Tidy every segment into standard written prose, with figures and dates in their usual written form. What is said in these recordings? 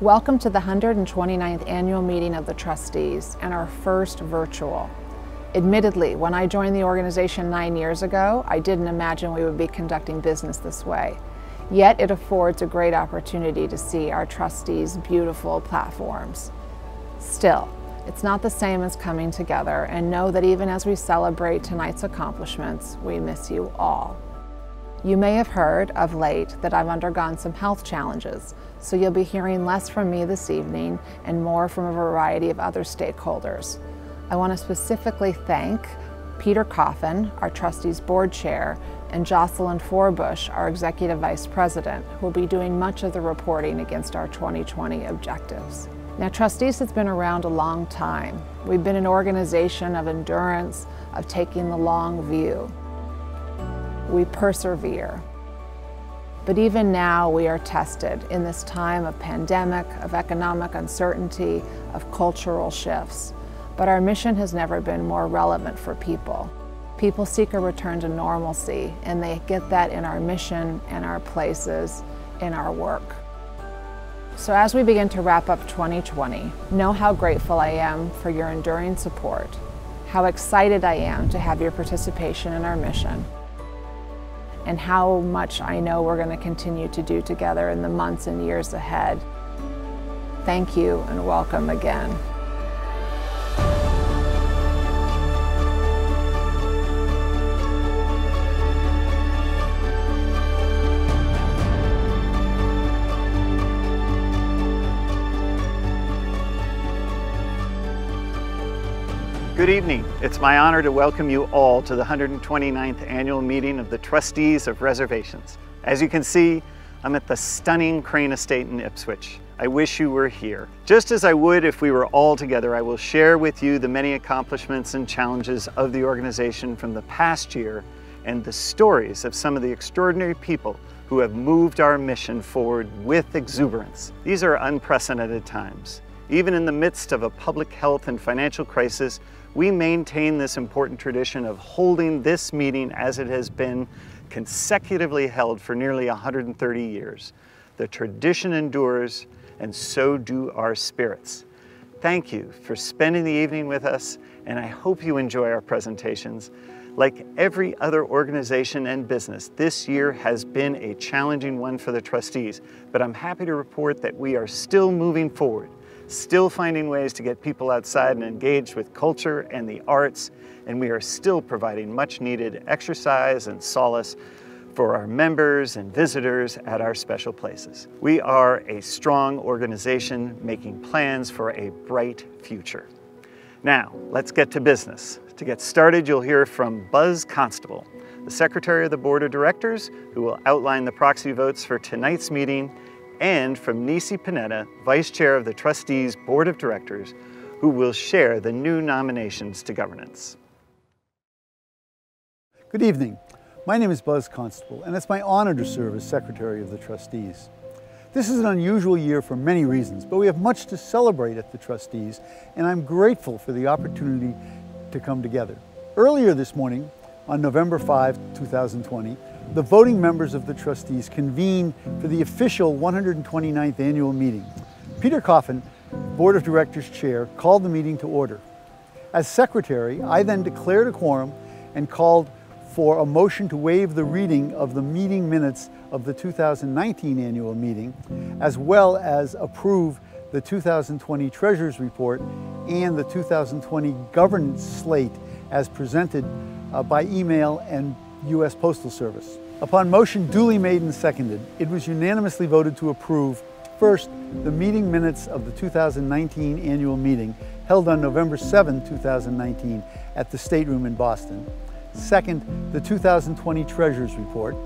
Welcome to the 129th annual meeting of the Trustees and our first virtual. Admittedly, when I joined the organization 9 years ago, I didn't imagine we would be conducting business this way. Yet it affords a great opportunity to see our trustees' beautiful platforms. Still, it's not the same as coming together, and know that even as we celebrate tonight's accomplishments, we miss you all. You may have heard of late that I've undergone some health challenges, so you'll be hearing less from me this evening and more from a variety of other stakeholders. I want to specifically thank Peter Coffin, our Trustees Board Chair, and Jocelyn Forbush, our Executive Vice President, who will be doing much of the reporting against our 2020 objectives. Now, Trustees has been around a long time. We've been an organization of endurance, of taking the long view. We persevere. But even now we are tested in this time of pandemic, of economic uncertainty, of cultural shifts. But our mission has never been more relevant for people. People seek a return to normalcy, and they get that in our mission, in our places, in our work. So as we begin to wrap up 2020, know how grateful I am for your enduring support, how excited I am to have your participation in our mission, and how much I know we're going to continue to do together in the months and years ahead. Thank you and welcome again. Good evening. It's my honor to welcome you all to the 129th annual meeting of the Trustees of Reservations. As you can see, I'm at the stunning Crane Estate in Ipswich. I wish you were here. Just as I would if we were all together, I will share with you the many accomplishments and challenges of the organization from the past year and the stories of some of the extraordinary people who have moved our mission forward with exuberance. These are unprecedented times. Even in the midst of a public health and financial crisis, we maintain this important tradition of holding this meeting as it has been consecutively held for nearly 130 years. The tradition endures, and so do our spirits. Thank you for spending the evening with us, and I hope you enjoy our presentations. Like every other organization and business, this year has been a challenging one for the trustees, but I'm happy to report that we are still moving forward, still finding ways to get people outside and engaged with culture and the arts, and we are still providing much needed exercise and solace for our members and visitors at our special places. We are a strong organization making plans for a bright future. Now, let's get to business. To get started, you'll hear from Buzz Constable, the Secretary of the Board of Directors, who will outline the proxy votes for tonight's meeting, and from Nisi Panetta, Vice Chair of the Trustees Board of Directors, who will share the new nominations to governance. Good evening. My name is Buzz Constable, and it's my honor to serve as Secretary of the Trustees. This is an unusual year for many reasons, but we have much to celebrate at the Trustees, and I'm grateful for the opportunity to come together. Earlier this morning, on November 5, 2020, the voting members of the Trustees convened for the official 129th annual meeting. Peter Coffin, Board of Directors Chair, called the meeting to order. As Secretary, I then declared a quorum and called for a motion to waive the reading of the meeting minutes of the 2019 annual meeting, as well as approve the 2020 Treasurer's Report and the 2020 governance slate as presented by email and U.S. Postal Service. Upon motion duly made and seconded, it was unanimously voted to approve, first, the meeting minutes of the 2019 annual meeting held on November 7, 2019 at the State Room in Boston. Second, the 2020 Treasurer's Report.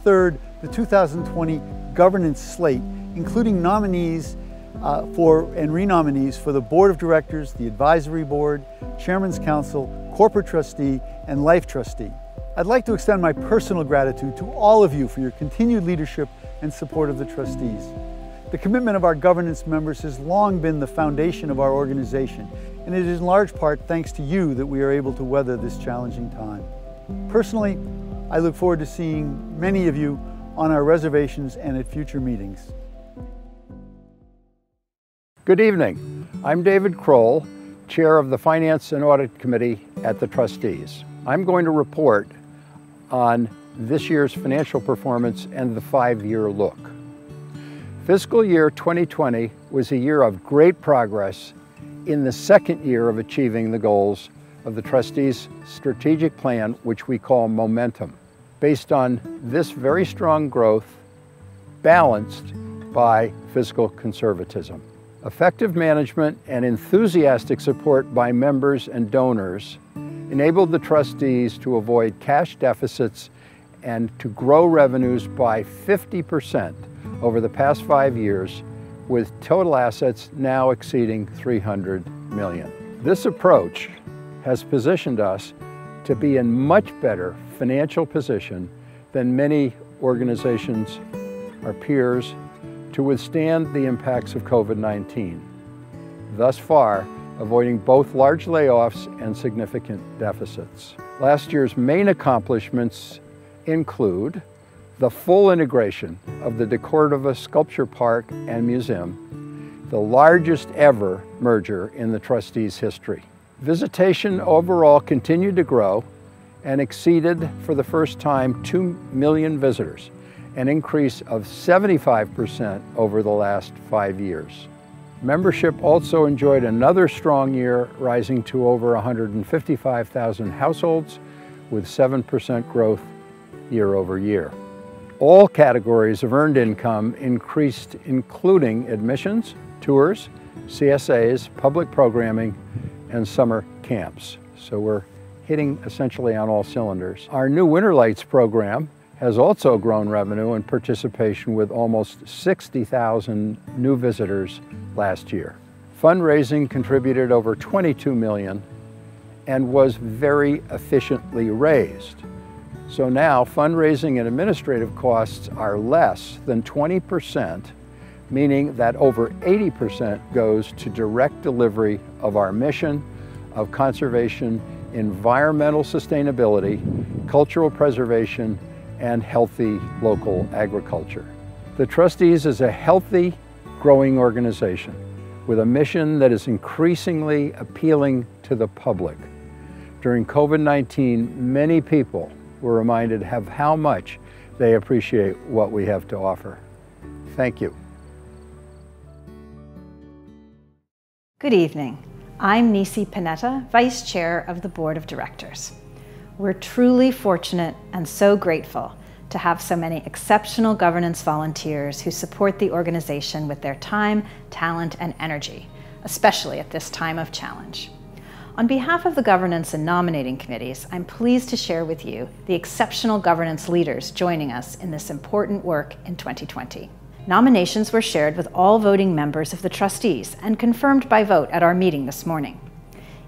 Third, the 2020 governance slate, including nominees and renominees for the Board of Directors, the Advisory Board, Chairman's Council, Corporate Trustee, and Life Trustee. I'd like to extend my personal gratitude to all of you for your continued leadership and support of the Trustees. The commitment of our governance members has long been the foundation of our organization, and it is in large part thanks to you that we are able to weather this challenging time. Personally, I look forward to seeing many of you on our reservations and at future meetings. Good evening. I'm David Kroll, Chair of the Finance and Audit Committee at the Trustees. I'm going to report on this year's financial performance and the 5-year look. Fiscal year 2020 was a year of great progress in the second year of achieving the goals of the Trustees' strategic plan, which we call Momentum, based on this very strong growth balanced by fiscal conservatism. Effective management and enthusiastic support by members and donors enabled the trustees to avoid cash deficits and to grow revenues by 50% over the past 5 years, with total assets now exceeding $300 million. This approach has positioned us to be in much better financial position than many organizations, our peers, to withstand the impacts of COVID-19, thus far avoiding both large layoffs and significant deficits. Last year's main accomplishments include the full integration of the DeCordova Sculpture Park and Museum, the largest ever merger in the Trustees' history. Visitation overall continued to grow and exceeded for the first time 2 million visitors, an increase of 75% over the last 5 years. Membership also enjoyed another strong year, rising to over 155,000 households with 7% growth year over year. All categories of earned income increased, including admissions, tours, CSAs, public programming, and summer camps. So we're hitting essentially on all cylinders. Our new Winter Lights program has also grown revenue and participation with almost 60,000 new visitors last year. Fundraising contributed over $22 million and was very efficiently raised. So now fundraising and administrative costs are less than 20%, meaning that over 80% goes to direct delivery of our mission of conservation, environmental sustainability, cultural preservation, and healthy local agriculture. The Trustees is a healthy, growing organization with a mission that is increasingly appealing to the public. During COVID-19, many people were reminded of how much they appreciate what we have to offer. Thank you. Good evening. I'm Nisi Panetta, Vice Chair of the Board of Directors. We're truly fortunate and so grateful to have so many exceptional governance volunteers who support the organization with their time, talent, and energy, especially at this time of challenge. On behalf of the Governance and Nominating Committees, I'm pleased to share with you the exceptional governance leaders joining us in this important work in 2020. Nominations were shared with all voting members of the Trustees and confirmed by vote at our meeting this morning.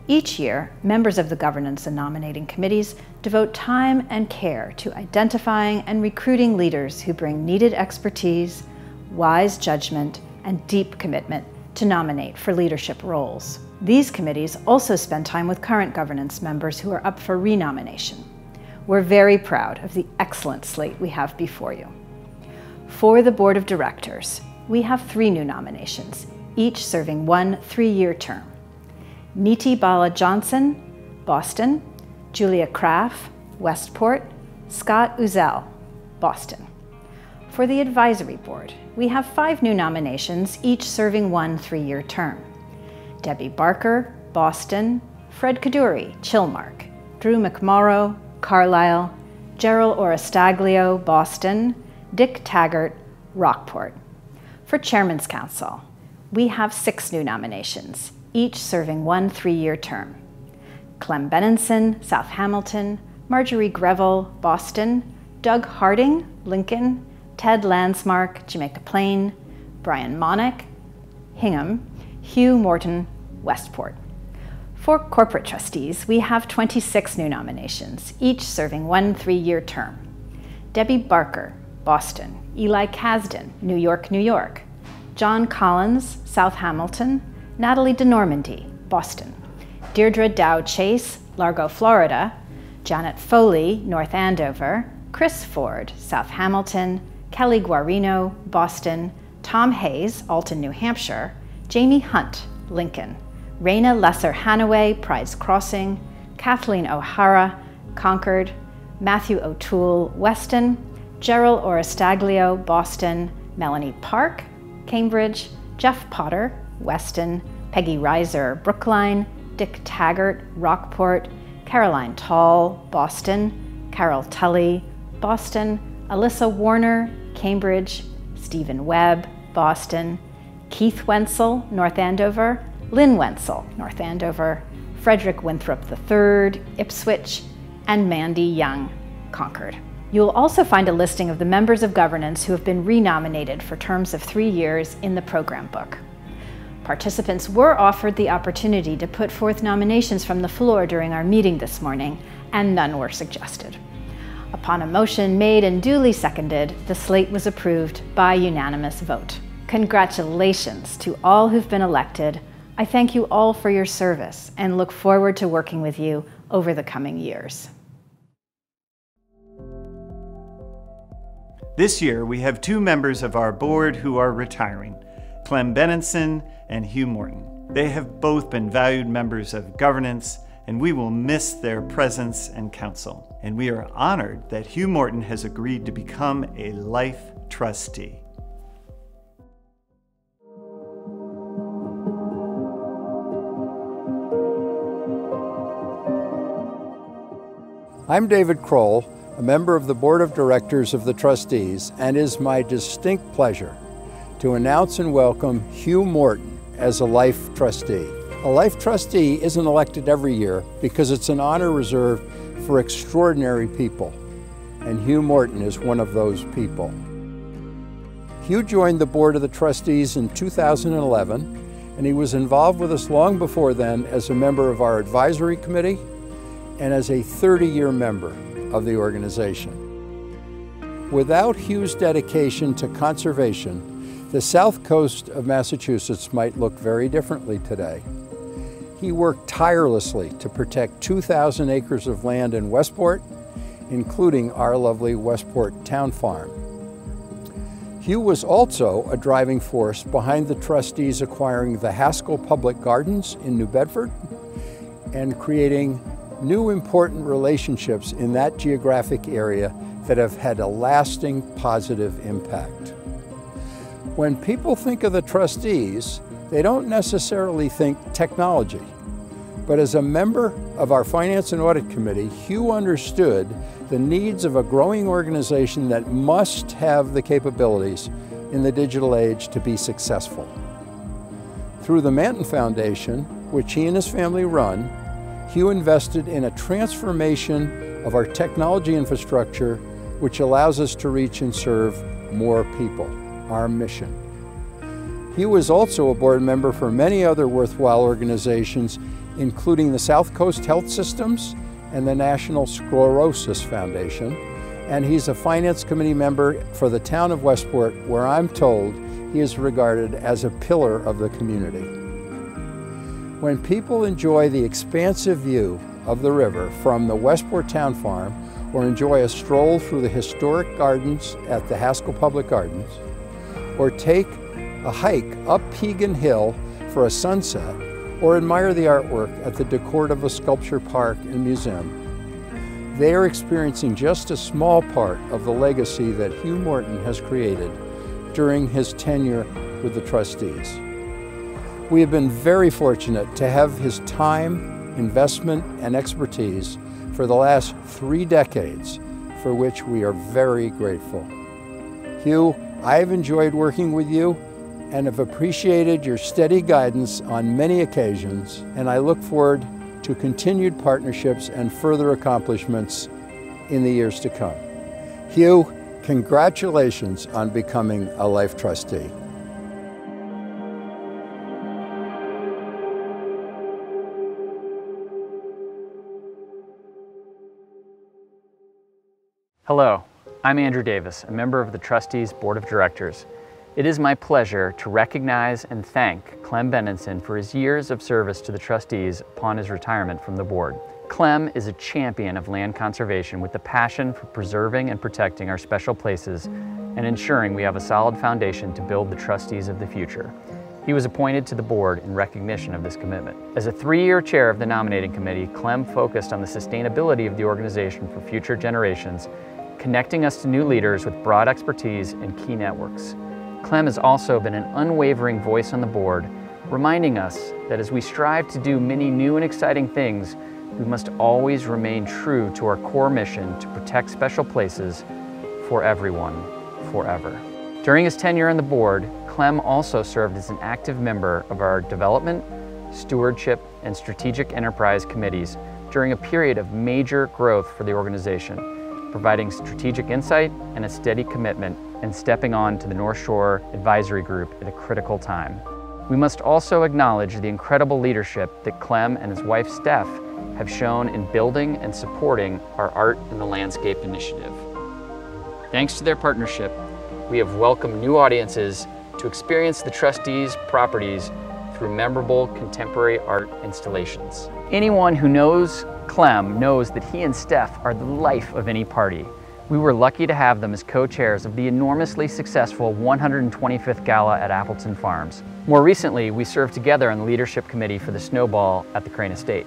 Each year, members of the Governance and Nominating Committees devote time and care to identifying and recruiting leaders who bring needed expertise, wise judgment, and deep commitment to nominate for leadership roles. These committees also spend time with current governance members who are up for renomination. We're very proud of the excellent slate we have before you. For the Board of Directors, we have 3 new nominations, each serving 1 3-year term. Niti Bala Johnson, Boston; Julia Craft, Westport; Scott Uzel, Boston. For the Advisory Board, we have 5 new nominations, each serving 1 3-year term. Debbie Barker, Boston; Fred Kaduri, Chilmark; Drew McMorrow, Carlisle; Gerald Oristaglio, Boston; Dick Taggart, Rockport. For Chairman's Council, we have 6 new nominations, each serving 1 3-year term. Clem Benenson, South Hamilton; Marjorie Greville, Boston; Doug Harding, Lincoln; Ted Landsmark, Jamaica Plain; Brian Monick, Hingham; Hugh Morton, Westport. For Corporate Trustees, we have 26 new nominations, each serving 1 3-year term. Debbie Barker, Boston; Eli Kasdan, New York, New York; John Collins, South Hamilton; Natalie DeNormandy, Boston; Deirdre Dow Chase, Largo, Florida; Janet Foley, North Andover; Chris Ford, South Hamilton; Kelly Guarino, Boston; Tom Hayes, Alton, New Hampshire; Jamie Hunt, Lincoln, Raina Lesser-Hanaway, Prize Crossing, Kathleen O'Hara, Concord, Matthew O'Toole, Weston, Gerald Oristaglio, Boston, Melanie Park, Cambridge, Jeff Potter, Weston, Peggy Reiser, Brookline, Dick Taggart, Rockport, Caroline Tall, Boston, Carol Tully, Boston, Alyssa Warner, Cambridge, Stephen Webb, Boston, Keith Wenzel, North Andover, Lynn Wenzel, North Andover, Frederick Winthrop III, Ipswich, and Mandy Young, Concord. You'll also find a listing of the members of governance who have been renominated for terms of 3 years in the program book. Participants were offered the opportunity to put forth nominations from the floor during our meeting this morning, and none were suggested. Upon a motion made and duly seconded, the slate was approved by unanimous vote. Congratulations to all who've been elected. I thank you all for your service and look forward to working with you over the coming years. This year, we have 2 members of our board who are retiring, Clem Benenson and Hugh Morton. They have both been valued members of governance, and we will miss their presence and counsel. And we are honored that Hugh Morton has agreed to become a life trustee. I'm David Kroll, a member of the Board of Directors of the Trustees, and it is my distinct pleasure to announce and welcome Hugh Morton as a life trustee. A life trustee isn't elected every year because it's an honor reserved for extraordinary people, and Hugh Morton is one of those people. Hugh joined the Board of the Trustees in 2011, and he was involved with us long before then as a member of our advisory committee and as a 30-year member of the organization. Without Hugh's dedication to conservation, the south coast of Massachusetts might look very differently today. He worked tirelessly to protect 2,000 acres of land in Westport, including our lovely Westport Town Farm. Hugh was also a driving force behind the trustees acquiring the Haskell Public Gardens in New Bedford and creating new important relationships in that geographic area that have had a lasting positive impact. When people think of the trustees, they don't necessarily think technology. But as a member of our Finance and Audit Committee, Hugh understood the needs of a growing organization that must have the capabilities in the digital age to be successful. Through the Manton Foundation, which he and his family run, Hugh invested in a transformation of our technology infrastructure, which allows us to reach and serve more people, our mission. Hugh was also a board member for many other worthwhile organizations, including the South Coast Health Systems and the National Sclerosis Foundation, and he's a finance committee member for the town of Westport, where I'm told he is regarded as a pillar of the community. When people enjoy the expansive view of the river from the Westport Town Farm, or enjoy a stroll through the historic gardens at the Haskell Public Gardens, or take a hike up Pegan Hill for a sunset, or admire the artwork at the DeCordova Sculpture Park and Museum, they are experiencing just a small part of the legacy that Hugh Morton has created during his tenure with the trustees. We have been very fortunate to have his time, investment, and expertise for the last 3 decades, for which we are very grateful. Hugh, I have enjoyed working with you and have appreciated your steady guidance on many occasions, and I look forward to continued partnerships and further accomplishments in the years to come. Hugh, congratulations on becoming a life trustee. Hello, I'm Andrew Davis, a member of the Trustees Board of Directors. It is my pleasure to recognize and thank Clem Benenson for his years of service to the trustees upon his retirement from the board. Clem is a champion of land conservation with a passion for preserving and protecting our special places and ensuring we have a solid foundation to build the trustees of the future. He was appointed to the board in recognition of this commitment. As a 3-year chair of the nominating committee, Clem focused on the sustainability of the organization for future generations, connecting us to new leaders with broad expertise and key networks. Clem has also been an unwavering voice on the board, reminding us that as we strive to do many new and exciting things, we must always remain true to our core mission to protect special places for everyone, forever. During his tenure on the board, Clem also served as an active member of our development, stewardship, and strategic enterprise committees during a period of major growth for the organization, providing strategic insight and a steady commitment and stepping on to the North Shore Advisory Group at a critical time. We must also acknowledge the incredible leadership that Clem and his wife Steph have shown in building and supporting our Art in the Landscape initiative. Thanks to their partnership, we have welcomed new audiences to experience the Trustees' properties through memorable contemporary art installations. Anyone who knows Clem knows that he and Steph are the life of any party. We were lucky to have them as co-chairs of the enormously successful 125th Gala at Appleton Farms. More recently, we served together on the leadership committee for the Snowball at the Crane Estate.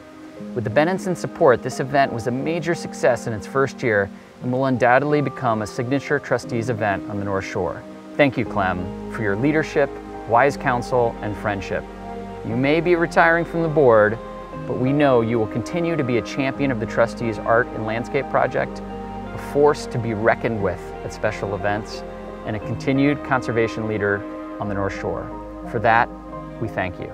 With the Bennensons' support, this event was a major success in its first year and will undoubtedly become a signature Trustees event on the North Shore. Thank you, Clem, for your leadership, wise counsel, and friendship. You may be retiring from the board, but we know you will continue to be a champion of the Trustees' Art and Landscape project, a force to be reckoned with at special events, and a continued conservation leader on the North Shore. For that, we thank you.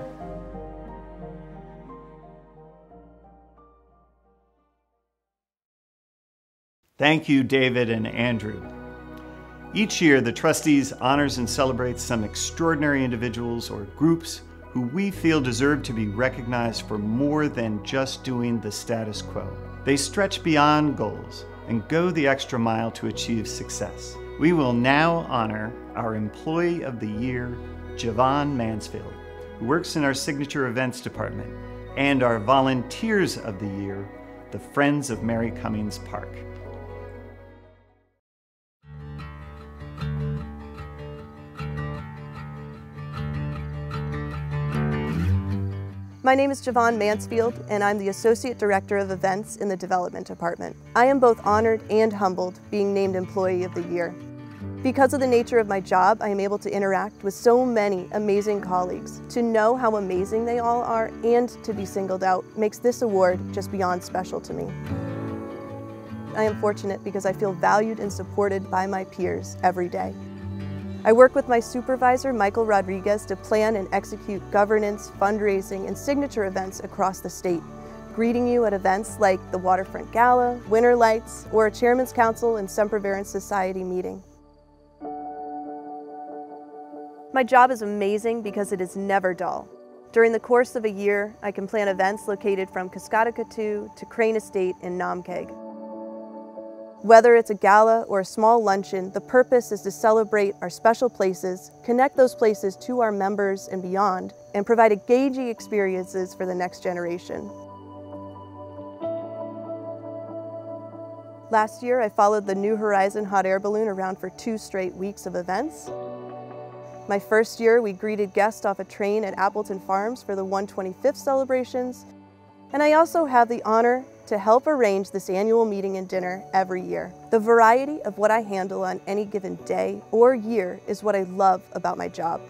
Thank you, David and Andrew. Each year, the Trustees honors and celebrates some extraordinary individuals or groups who we feel deserve to be recognized for more than just doing the status quo. They stretch beyond goals and go the extra mile to achieve success. We will now honor our Employee of the Year, Javon Mansfield, who works in our Signature Events Department, and our Volunteers of the Year, the Friends of Mary Cummings Park. My name is Javon Mansfield, and I'm the Associate Director of Events in the Development Department. I am both honored and humbled being named Employee of the Year. Because of the nature of my job, I am able to interact with so many amazing colleagues. To know how amazing they all are and to be singled out makes this award just beyond special to me. I am fortunate because I feel valued and supported by my peers every day. I work with my supervisor, Michael Rodriguez, to plan and execute governance, fundraising, and signature events across the state, greeting you at events like the Waterfront Gala, Winter Lights, or a Chairman's Council and Sempervirens Society meeting. My job is amazing because it is never dull. During the course of a year, I can plan events located from Kaskattikatu to Crane Estate in Namkeg. Whether it's a gala or a small luncheon, the purpose is to celebrate our special places, connect those places to our members and beyond, and provide engaging experiences for the next generation. Last year, I followed the New Horizon hot air balloon around for 2 straight weeks of events. My first year, we greeted guests off a train at Appleton Farms for the 125th celebrations, and I also have the honor to help arrange this annual meeting and dinner every year. The variety of what I handle on any given day or year is what I love about my job.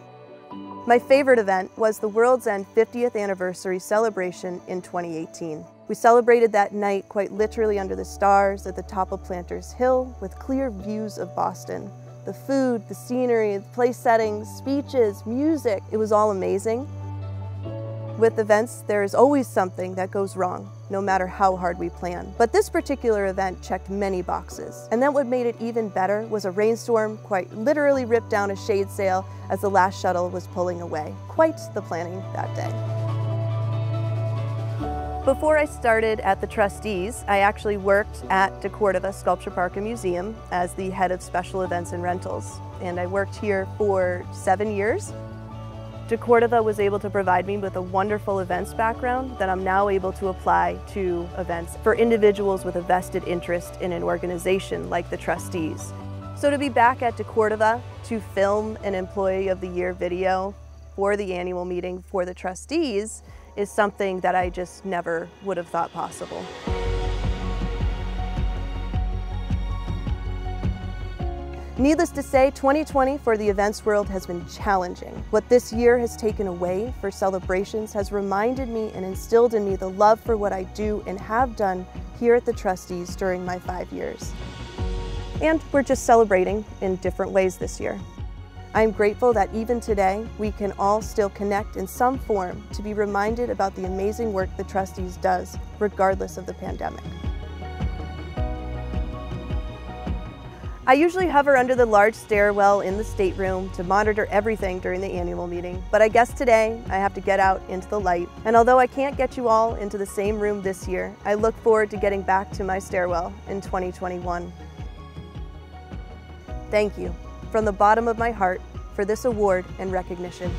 My favorite event was the World's End 50th anniversary celebration in 2018. We celebrated that night quite literally under the stars at the top of Planters Hill with clear views of Boston. The food, the scenery, the place settings, speeches, music, it was all amazing. With events, there is always something that goes wrong, no matter how hard we plan. But this particular event checked many boxes. And then what made it even better was a rainstorm quite literally ripped down a shade sail as the last shuttle was pulling away. Quite the planning that day. Before I started at the Trustees, I actually worked at De Cordova Sculpture Park and Museum as the head of special events and rentals. And I worked here for 7 years. De Cordova was able to provide me with a wonderful events background that I'm now able to apply to events for individuals with a vested interest in an organization like the Trustees. So to be back at De Cordova to film an Employee of the Year video, for the annual meeting for the trustees is something that I just never would have thought possible. Needless to say, 2020 for the events world has been challenging. What this year has taken away for celebrations has reminded me and instilled in me the love for what I do and have done here at the Trustees during my 5 years. And we're just celebrating in different ways this year. I'm grateful that even today, we can all still connect in some form to be reminded about the amazing work the Trustees does, regardless of the pandemic. I usually hover under the large stairwell in the stateroom to monitor everything during the annual meeting, but I guess today I have to get out into the light. And although I can't get you all into the same room this year, I look forward to getting back to my stairwell in 2021. Thank you, from the bottom of my heart, for this award and recognition.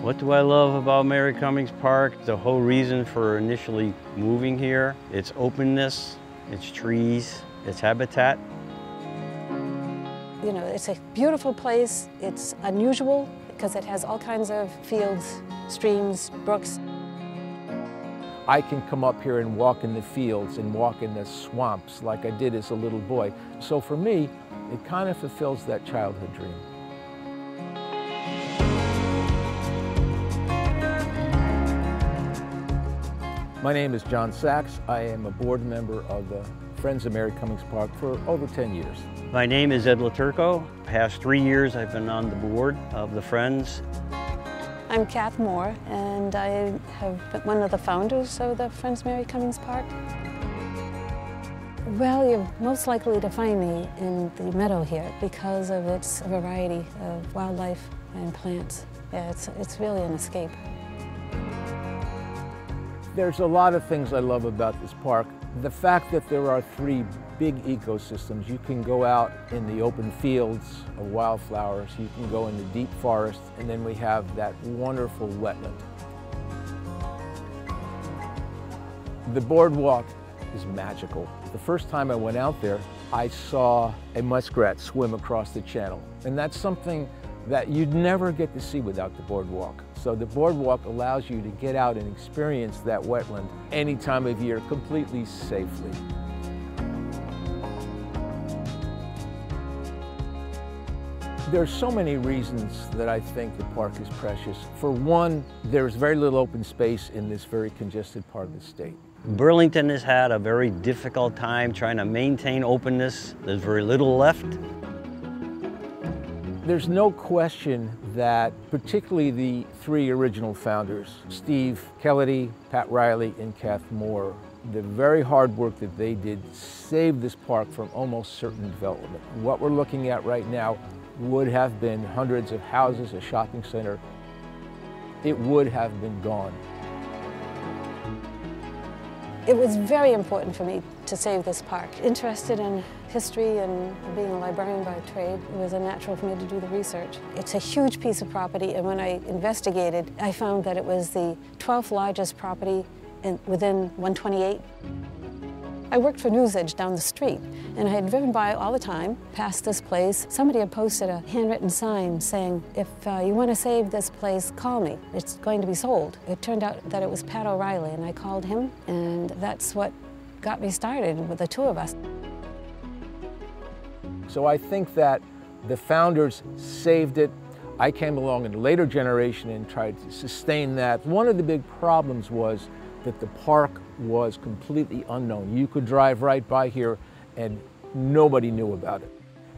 What do I love about Mary Cummings Park? The whole reason for initially moving here, its openness, its trees, its habitat. You know, it's a beautiful place. It's unusual because it has all kinds of fields, streams, brooks. I can come up here and walk in the fields and walk in the swamps like I did as a little boy. So for me, it kind of fulfills that childhood dream. My name is John Sachs. I am a board member of the Friends of Mary Cummings Park for over 10 years. My name is Ed Laturco. Past 3 years I've been on the board of the Friends. I'm Kath Moore, and I have been one of the founders of the Friends of Mary Cummings Park. Well, you're most likely to find me in the meadow here because of its variety of wildlife and plants. Yeah, it's really an escape. There's a lot of things I love about this park. The fact that there are 3 big ecosystems. You can go out in the open fields of wildflowers, you can go in the deep forest, and then we have that wonderful wetland. The boardwalk is magical. The first time I went out there, I saw a muskrat swim across the channel, and that's something that you'd never get to see without the boardwalk. So the boardwalk allows you to get out and experience that wetland any time of year completely safely. There's so many reasons that I think the park is precious. For one, there's very little open space in this very congested part of the state. Burlington has had a very difficult time trying to maintain openness. There's very little left. There's no question that particularly the 3 original founders, Steve Kelledy, Pat Riley, and Kath Moore, the very hard work that they did saved this park from almost certain development. What we're looking at right now would have been hundreds of houses, a shopping center. It would have been gone. It was very important for me to save this park. Interested in history and being a librarian by trade, it was a natural for me to do the research. It's a huge piece of property, and when I investigated, I found that it was the 12th largest property within 128. I worked for Newsage down the street, and I had driven by all the time, past this place. Somebody had posted a handwritten sign saying, if you want to save this place, call me. It's going to be sold. It turned out that it was Pat O'Reilly, and I called him, and that's what got me started with the 2 of us. So I think that the founders saved it. I came along in a later generation and tried to sustain that. One of the big problems was that the park was completely unknown. You could drive right by here and nobody knew about it.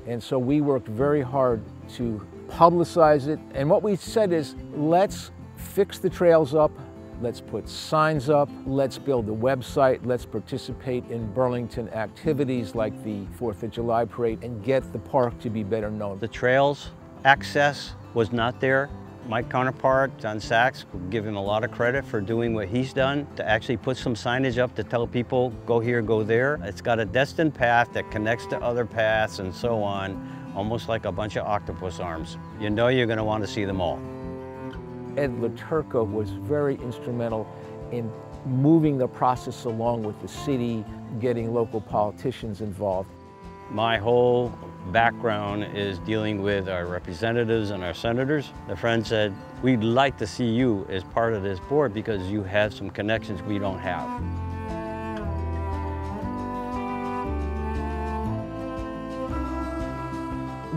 And so we worked very hard to publicize it. And what we said is, let's fix the trails up, let's put signs up, let's build a website, let's participate in Burlington activities like the 4th of July parade and get the park to be better known. The trails, access was not there. My counterpart, John Sachs, would give him a lot of credit for doing what he's done, to actually put some signage up to tell people, go here, go there. It's got a destined path that connects to other paths and so on. almost like a bunch of octopus arms. You know you're going to want to see them all. Ed LaTurco was very instrumental in moving the process along with the city, getting local politicians involved. My whole background is dealing with our representatives and our senators. The friend said, we'd like to see you as part of this board because you have some connections we don't have.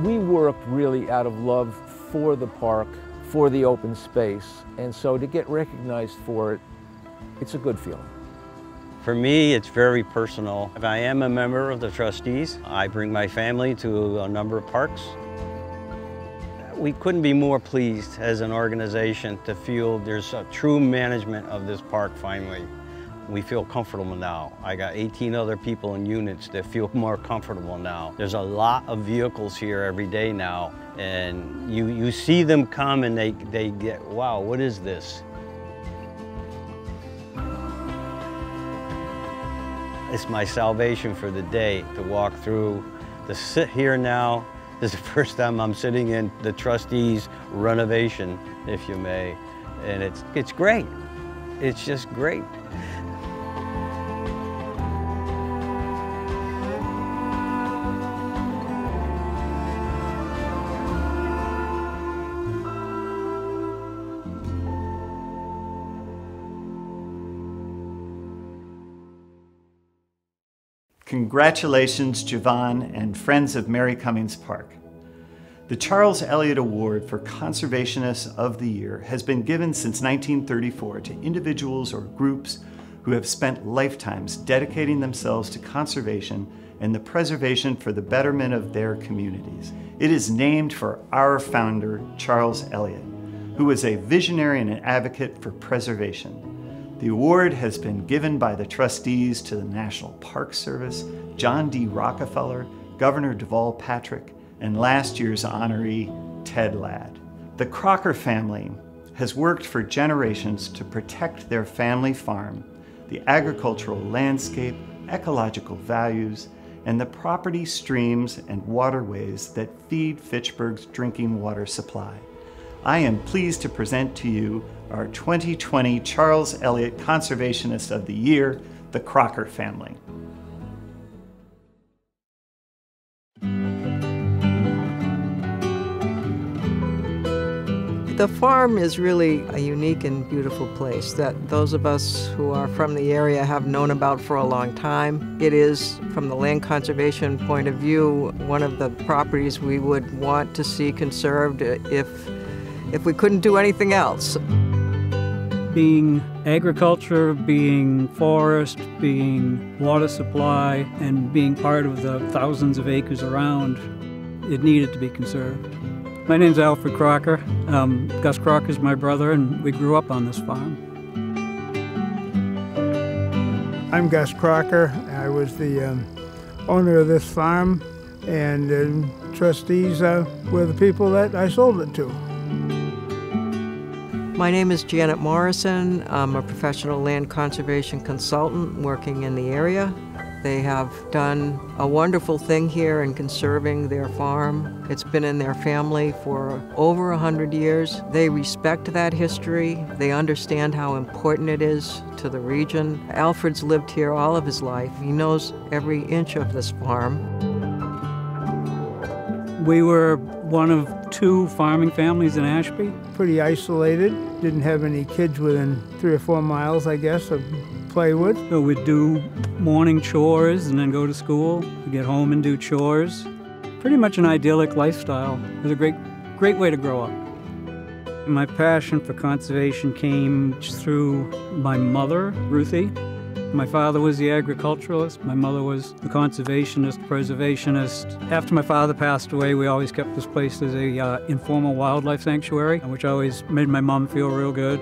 We worked really out of love for the park, for the open space, and so to get recognized for it, it's a good feeling. For me, it's very personal. If I am a member of the trustees, I bring my family to a number of parks. We couldn't be more pleased as an organization to feel there's a true management of this park finally. We feel comfortable now. I got 18 other people in units that feel more comfortable now. There's a lot of vehicles here every day now, and you see them come and they get, wow, what is this? It's my salvation for the day to walk through, to sit here now. This is the first time I'm sitting in the trustees' renovation, if you may, and it's great. It's just great. Congratulations, Javon and friends of Mary Cummings Park. The Charles Elliott Award for Conservationists of the Year has been given since 1934 to individuals or groups who have spent lifetimes dedicating themselves to conservation and the preservation for the betterment of their communities. It is named for our founder, Charles Elliott, who was a visionary and an advocate for preservation. The award has been given by the trustees to the National Park Service, John D. Rockefeller, Governor Deval Patrick, and last year's honoree, Ted Ladd. The Crocker family has worked for generations to protect their family farm, the agricultural landscape, ecological values, and the property, streams, and waterways that feed Fitchburg's drinking water supply. I am pleased to present to you our 2020 Charles Elliott Conservationist of the Year, the Crocker family. The farm is really a unique and beautiful place that those of us who are from the area have known about for a long time. It is, from the land conservation point of view, one of the properties we would want to see conserved if we couldn't do anything else. Being agriculture, being forest, being water supply, and being part of the thousands of acres around, it needed to be conserved. My name's Alfred Crocker. Gus Crocker's my brother, and we grew up on this farm. I'm Gus Crocker. I was the owner of this farm, and the trustees were the people that I sold it to. My name is Janet Morrison. I'm a professional land conservation consultant working in the area. They have done a wonderful thing here in conserving their farm. It's been in their family for over 100 years. They respect that history. They understand how important it is to the region. Alfred's lived here all of his life. He knows every inch of this farm. We were one of 2 farming families in Ashby. Pretty isolated. Didn't have any kids within 3 or 4 miles, I guess, of play with. So we'd do morning chores and then go to school. We'd get home and do chores. Pretty much an idyllic lifestyle. It was a great way to grow up. My passion for conservation came through my mother, Ruthie. My father was the agriculturalist. My mother was the conservationist, preservationist. After my father passed away, we always kept this place as a informal wildlife sanctuary, which always made my mom feel real good.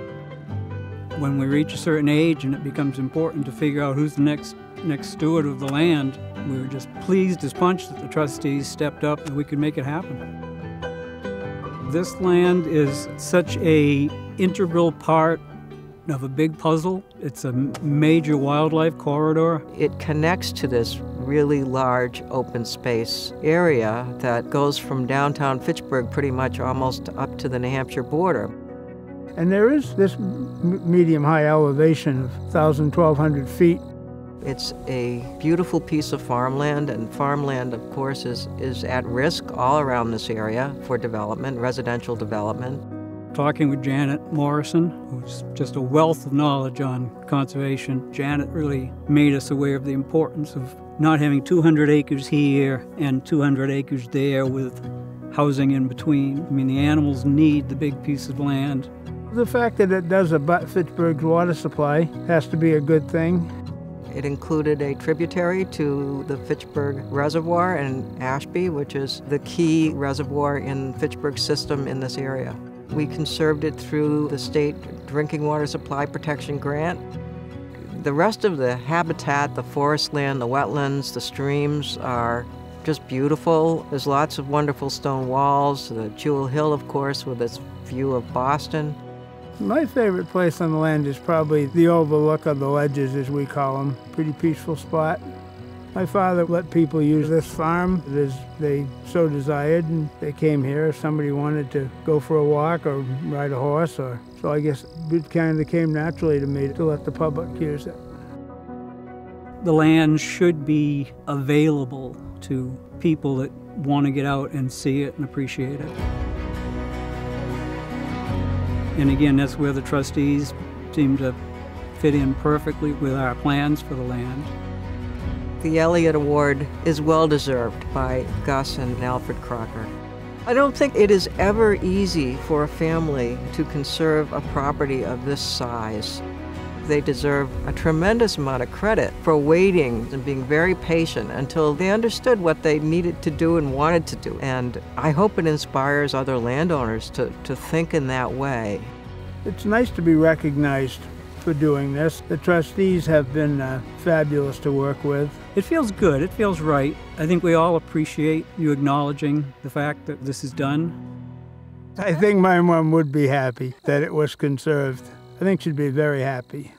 When we reach a certain age and it becomes important to figure out who's the next steward of the land, we were just pleased as punch that the trustees stepped up and we could make it happen. This land is such an integral part of a big puzzle. It's a major wildlife corridor. It connects to this really large open space area that goes from downtown Fitchburg pretty much almost up to the New Hampshire border. And there is this medium-high elevation of 1,000, 1,200 feet. It's a beautiful piece of farmland, and farmland, of course, is at risk all around this area for development, residential development. Talking with Janet Morrison, who's just a wealth of knowledge on conservation, Janet really made us aware of the importance of not having 200 acres here and 200 acres there with housing in between. I mean, the animals need the big piece of land. The fact that it does abut Fitchburg's water supply has to be a good thing. It included a tributary to the Fitchburg Reservoir in Ashby, which is the key reservoir in Fitchburg's system in this area. We conserved it through the state drinking water supply protection grant. The rest of the habitat, the forest land, the wetlands, the streams are just beautiful. There's lots of wonderful stone walls, the Jewel Hill, of course, with its view of Boston. My favorite place on the land is probably the overlook of the ledges, as we call them. Pretty peaceful spot. My father let people use this farm as they so desired, and they came here if somebody wanted to go for a walk or ride a horse. So I guess it kind of came naturally to me to let the public use it. The land should be available to people that want to get out and see it and appreciate it. And again, that's where the trustees seem to fit in perfectly with our plans for the land. The Elliott Award is well-deserved by Gus and Alfred Crocker. I don't think it is ever easy for a family to conserve a property of this size. They deserve a tremendous amount of credit for waiting and being very patient until they understood what they needed to do and wanted to do. And I hope it inspires other landowners to think in that way. It's nice to be recognized for doing this. The trustees have been fabulous to work with. It feels good. It feels right. I think we all appreciate you acknowledging the fact that this is done. I think my mom would be happy that it was conserved. I think she'd be very happy.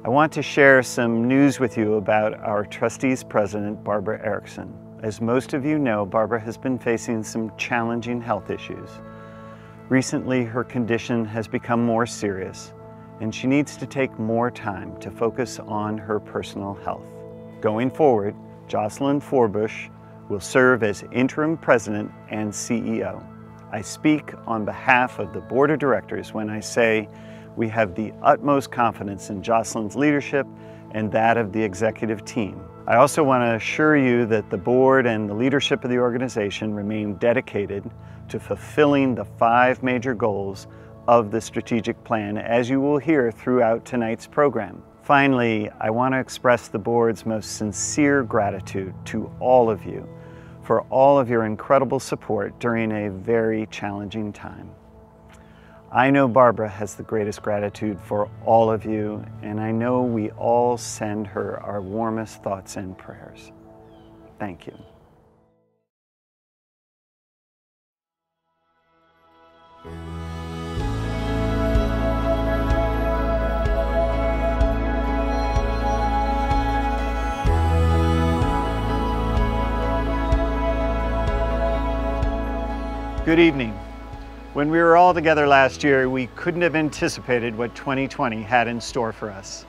I want to share some news with you about our Trustees President, Barbara Erickson. As most of you know, Barbara has been facing some challenging health issues. Recently, her condition has become more serious, and she needs to take more time to focus on her personal health. Going forward, Jocelyn Forbush will serve as interim president and CEO. I speak on behalf of the board of directors when I say we have the utmost confidence in Jocelyn's leadership and that of the executive team. I also want to assure you that the board and the leadership of the organization remain dedicated to fulfilling the 5 major goals of the strategic plan, as you will hear throughout tonight's program. Finally, I want to express the board's most sincere gratitude to all of you for all of your incredible support during a very challenging time. I know Barbara has the greatest gratitude for all of you, and I know we all send her our warmest thoughts and prayers. Thank you. Good evening. When we were all together last year, we couldn't have anticipated what 2020 had in store for us.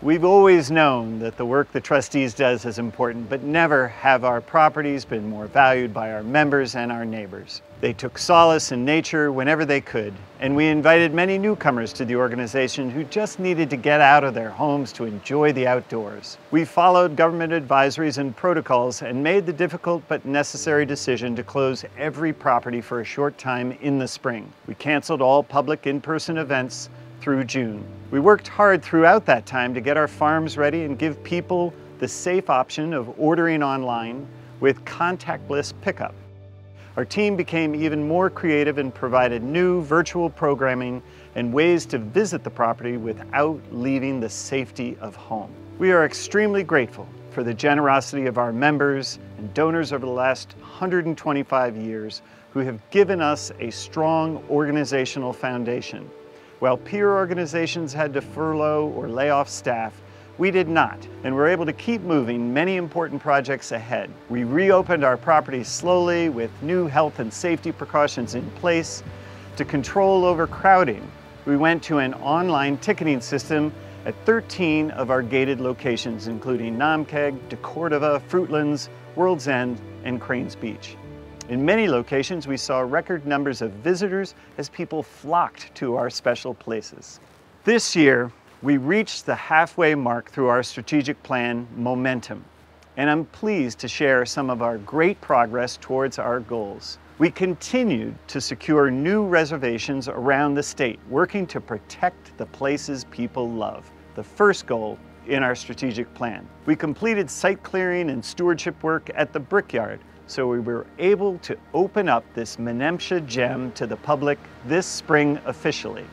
We've always known that the work the trustees does is important, but never have our properties been more valued by our members and our neighbors. They took solace in nature whenever they could, and we invited many newcomers to the organization who just needed to get out of their homes to enjoy the outdoors. We followed government advisories and protocols and made the difficult but necessary decision to close every property for a short time in the spring. We canceled all public in-person events through June. We worked hard throughout that time to get our farms ready and give people the safe option of ordering online with contactless pickup. Our team became even more creative and provided new virtual programming and ways to visit the property without leaving the safety of home. We are extremely grateful for the generosity of our members and donors over the last 125 years who have given us a strong organizational foundation. While peer organizations had to furlough or lay off staff, we did not, and were able to keep moving many important projects ahead. We reopened our properties slowly with new health and safety precautions in place. To control overcrowding, we went to an online ticketing system at 13 of our gated locations, including Namkeg, DeCordova, Fruitlands, World's End, and Cranes Beach. In many locations, we saw record numbers of visitors as people flocked to our special places. This year, we reached the halfway mark through our strategic plan, Momentum, and I'm pleased to share some of our great progress towards our goals. We continued to secure new reservations around the state, working to protect the places people love, the first goal in our strategic plan. We completed site clearing and stewardship work at the Brickyard, so we were able to open up this Menemsha gem to the public this spring officially.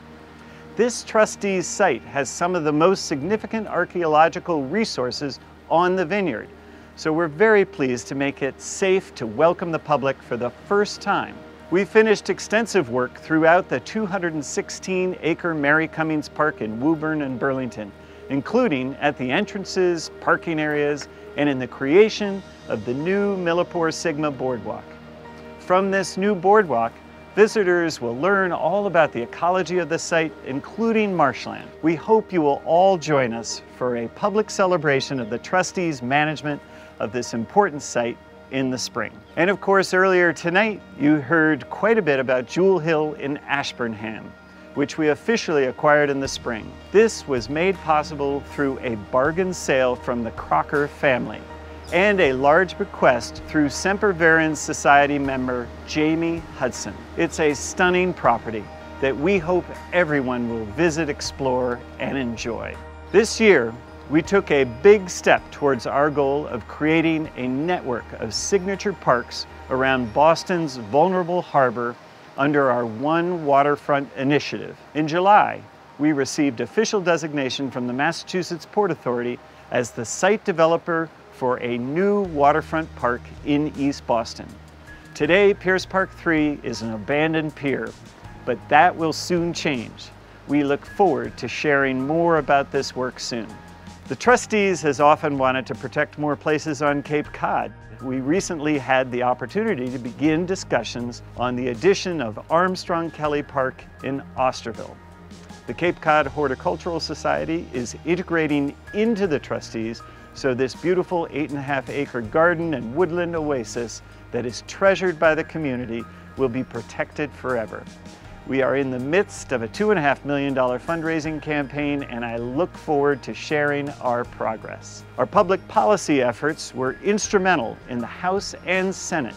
This Trustees site has some of the most significant archaeological resources on the vineyard, so we're very pleased to make it safe to welcome the public for the first time. We finished extensive work throughout the 216-acre Mary Cummings Park in Woburn and Burlington, including at the entrances, parking areas, and in the creation of the new Millipore Sigma Boardwalk. From this new boardwalk, visitors will learn all about the ecology of the site, including marshland. We hope you will all join us for a public celebration of the Trustees' management of this important site in the spring. And of course, earlier tonight, you heard quite a bit about Jewel Hill in Ashburnham, which we officially acquired in the spring. This was made possible through a bargain sale from the Crocker family and a large bequest through Semper Virens Society member Jamie Hudson. It's a stunning property that we hope everyone will visit, explore, and enjoy. This year, we took a big step towards our goal of creating a network of signature parks around Boston's vulnerable harbor under our One Waterfront initiative. In July, we received official designation from the Massachusetts Port Authority as the site developer for a new waterfront park in East Boston. Today, Pierce Park 3 is an abandoned pier, but that will soon change. We look forward to sharing more about this work soon. The Trustees has often wanted to protect more places on Cape Cod. We recently had the opportunity to begin discussions on the addition of Armstrong Kelly Park in Osterville. The Cape Cod Horticultural Society is integrating into the Trustees, so this beautiful 8.5-acre garden and woodland oasis that is treasured by the community will be protected forever. We are in the midst of a $2.5 million fundraising campaign, and I look forward to sharing our progress. Our public policy efforts were instrumental in the House and Senate,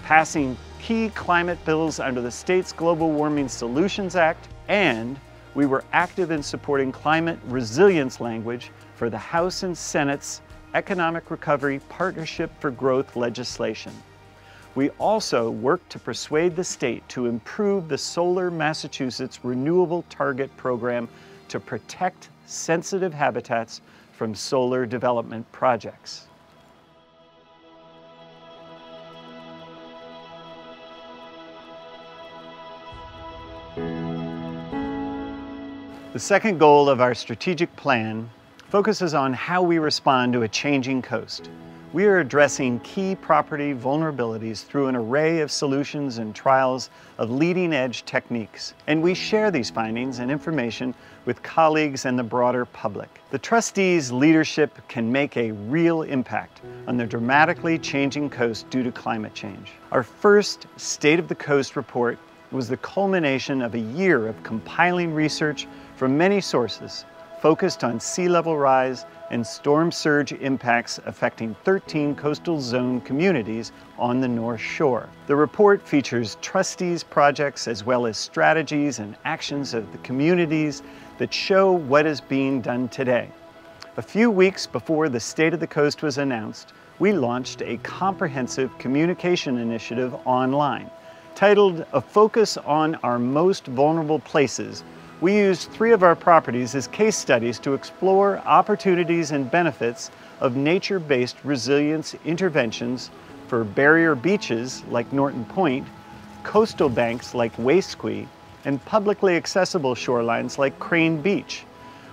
passing key climate bills under the state's Global Warming Solutions Act, and we were active in supporting climate resilience language for the House and Senate's Economic Recovery Partnership for Growth legislation. We also worked to persuade the state to improve the Solar Massachusetts Renewable Target Program to protect sensitive habitats from solar development projects. The second goal of our strategic plan focuses on how we respond to a changing coast. We are addressing key property vulnerabilities through an array of solutions and trials of leading-edge techniques, and we share these findings and information with colleagues and the broader public. The Trustees' leadership can make a real impact on the dramatically changing coast due to climate change. Our first State of the Coast report was the culmination of a year of compiling research from many sources focused on sea level rise and storm surge impacts affecting 13 coastal zone communities on the North Shore. The report features Trustees projects as well as strategies and actions of the communities that show what is being done today. A few weeks before the State of the Coast was announced, we launched a comprehensive communication initiative online titled A Focus on Our Most Vulnerable Places, we used 3 of our properties as case studies to explore opportunities and benefits of nature-based resilience interventions for barrier beaches like Norton Point, coastal banks like Waisque, and publicly accessible shorelines like Crane Beach.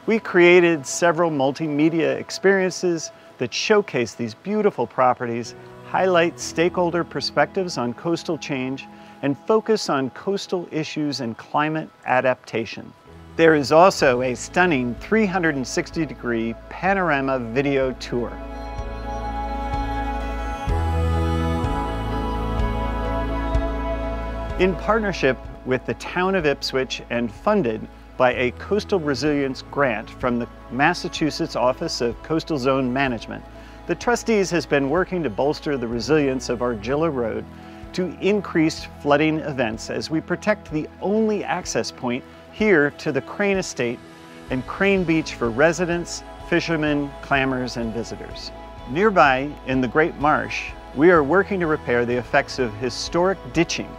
We created several multimedia experiences that showcase these beautiful properties, highlight stakeholder perspectives on coastal change, and focus on coastal issues and climate adaptation. There is also a stunning 360-degree panorama video tour. In partnership with the Town of Ipswich and funded by a Coastal Resilience grant from the Massachusetts Office of Coastal Zone Management, the Trustees has been working to bolster the resilience of Argilla Road to increase flooding events as we protect the only access point here to the Crane Estate and Crane Beach for residents, fishermen, clammers, and visitors. Nearby in the Great Marsh, we are working to repair the effects of historic ditching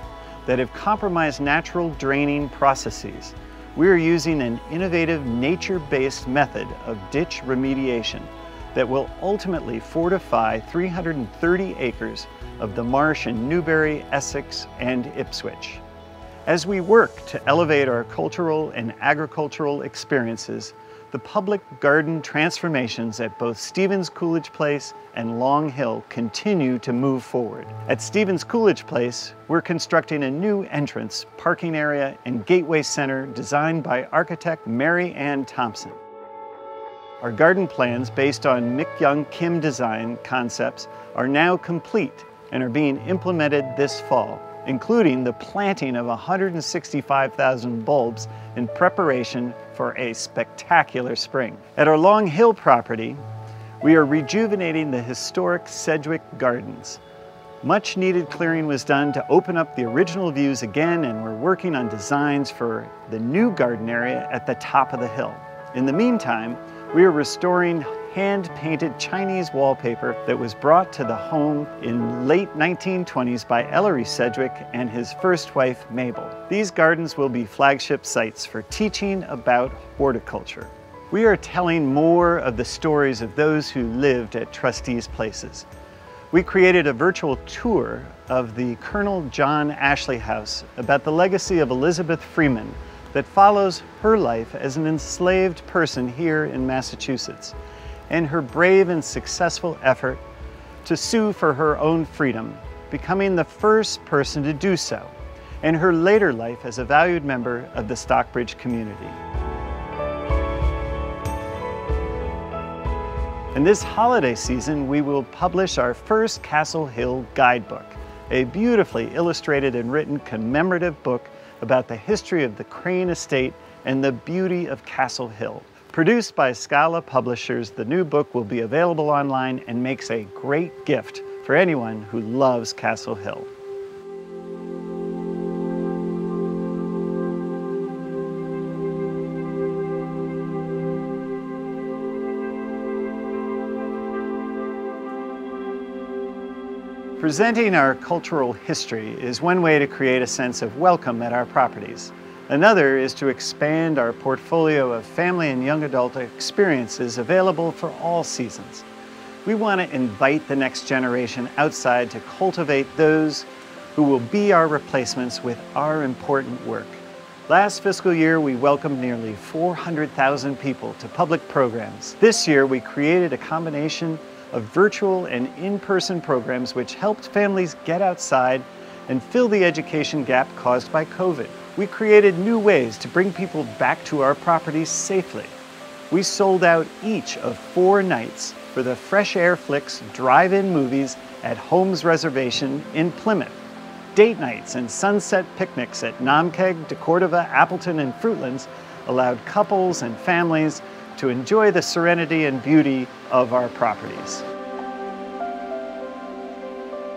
that have compromised natural draining processes. We are using an innovative nature-based method of ditch remediation that will ultimately fortify 330 acres of the marsh in Newbury, Essex, and Ipswich. As we work to elevate our cultural and agricultural experiences, the public garden transformations at both Stevens Coolidge Place and Long Hill continue to move forward. At Stevens Coolidge Place, we're constructing a new entrance, parking area, and gateway center designed by architect Mary Ann Thompson. Our garden plans based on Mick Young Kim design concepts are now complete and are being implemented this fall, including the planting of 165,000 bulbs in preparation for a spectacular spring. At our Long Hill property, we are rejuvenating the historic Sedgwick Gardens. Much needed clearing was done to open up the original views again, and we're working on designs for the new garden area at the top of the hill. In the meantime, we are restoring hand-painted Chinese wallpaper that was brought to the home in late 1920s by Ellery Sedgwick and his first wife, Mabel. These gardens will be flagship sites for teaching about horticulture. We are telling more of the stories of those who lived at Trustees Places. We created a virtual tour of the Colonel John Ashley House about the legacy of Elizabeth Freeman that follows her life as an enslaved person here in Massachusetts, and her brave and successful effort to sue for her own freedom, becoming the first person to do so, and her later life as a valued member of the Stockbridge community. In this holiday season, we will publish our first Castle Hill guidebook, a beautifully illustrated and written commemorative book about the history of the Crane Estate and the beauty of Castle Hill. Produced by Scala Publishers, the new book will be available online and makes a great gift for anyone who loves Castle Hill. Presenting our cultural history is one way to create a sense of welcome at our properties. Another is to expand our portfolio of family and young adult experiences available for all seasons. We want to invite the next generation outside to cultivate those who will be our replacements with our important work. Last fiscal year, we welcomed nearly 400,000 people to public programs. This year, we created a combination of virtual and in-person programs which helped families get outside and fill the education gap caused by COVID. We created new ways to bring people back to our properties safely. We sold out each of 4 nights for the Fresh Air Flicks drive-in movies at Holmes Reservation in Plymouth. Date nights and sunset picnics at Namkeg, DeCordova, Appleton, and Fruitlands allowed couples and families to enjoy the serenity and beauty of our properties.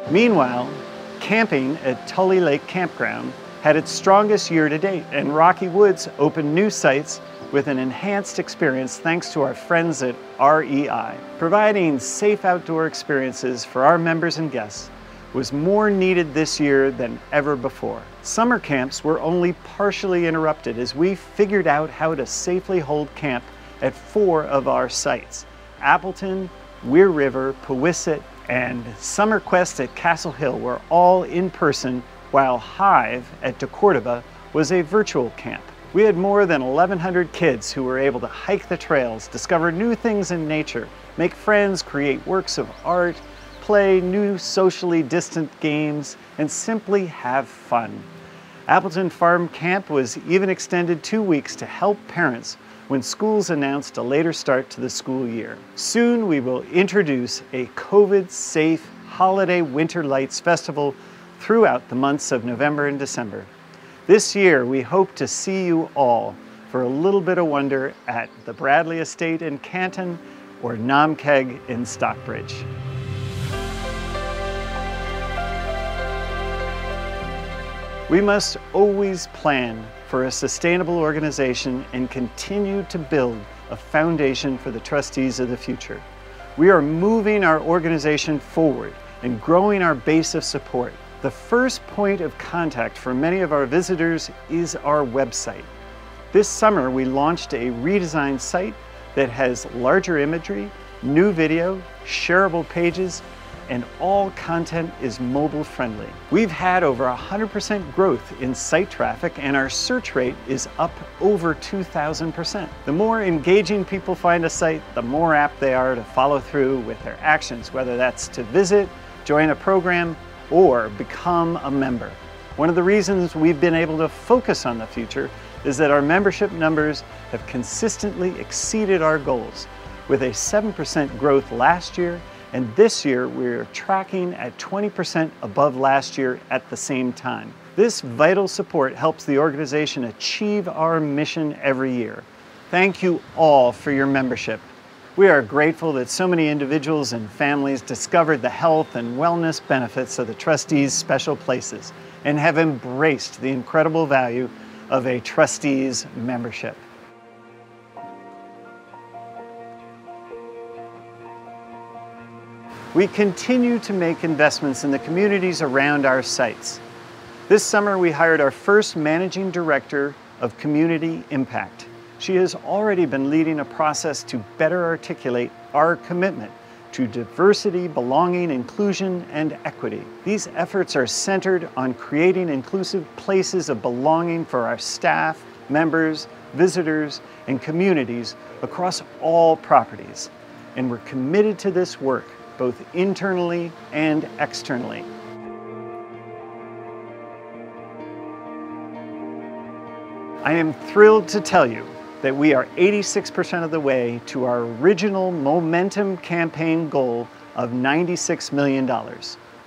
Meanwhile, camping at Tully Lake Campground had its strongest year to date, and Rocky Woods opened new sites with an enhanced experience thanks to our friends at REI. Providing safe outdoor experiences for our members and guests, was more needed this year than ever before. Summer camps were only partially interrupted as we figured out how to safely hold camp at 4 of our sites: Appleton, Weir River, Powysset, and Summer Quest at Castle Hill were all in person, while Hive at DeCordova was a virtual camp. We had more than 1,100 kids who were able to hike the trails, discover new things in nature, make friends, create works of art, play new socially distant games, and simply have fun. Appleton Farm Camp was even extended 2 weeks to help parents when schools announced a later start to the school year. Soon we will introduce a COVID-safe holiday Winter Lights Festival throughout the months of November and December. This year we hope to see you all for a little bit of wonder at the Bradley Estate in Canton or Namkeg in Stockbridge. We must always plan for a sustainable organization and continue to build a foundation for the trustees of the future. We are moving our organization forward and growing our base of support. The first point of contact for many of our visitors is our website. This summer we launched a redesigned site that has larger imagery, new video, shareable pages, and all content is mobile friendly. We've had over 100% growth in site traffic, and our search rate is up over 2,000%. The more engaging people find a site, the more apt they are to follow through with their actions, whether that's to visit, join a program, or become a member. One of the reasons we've been able to focus on the future is that our membership numbers have consistently exceeded our goals, with a 7% growth last year, and this year we're tracking at 20% above last year at the same time. This vital support helps the organization achieve our mission every year. Thank you all for your membership. We are grateful that so many individuals and families discovered the health and wellness benefits of the Trustees' special places and have embraced the incredible value of a Trustees membership. We continue to make investments in the communities around our sites. This summer we hired our first Managing Director of Community Impact. She has already been leading a process to better articulate our commitment to diversity, belonging, inclusion, and equity. These efforts are centered on creating inclusive places of belonging for our staff, members, visitors, and communities across all properties. And we're committed to this work, both internally and externally. I am thrilled to tell you that we are 86% of the way to our original Momentum campaign goal of $96 million.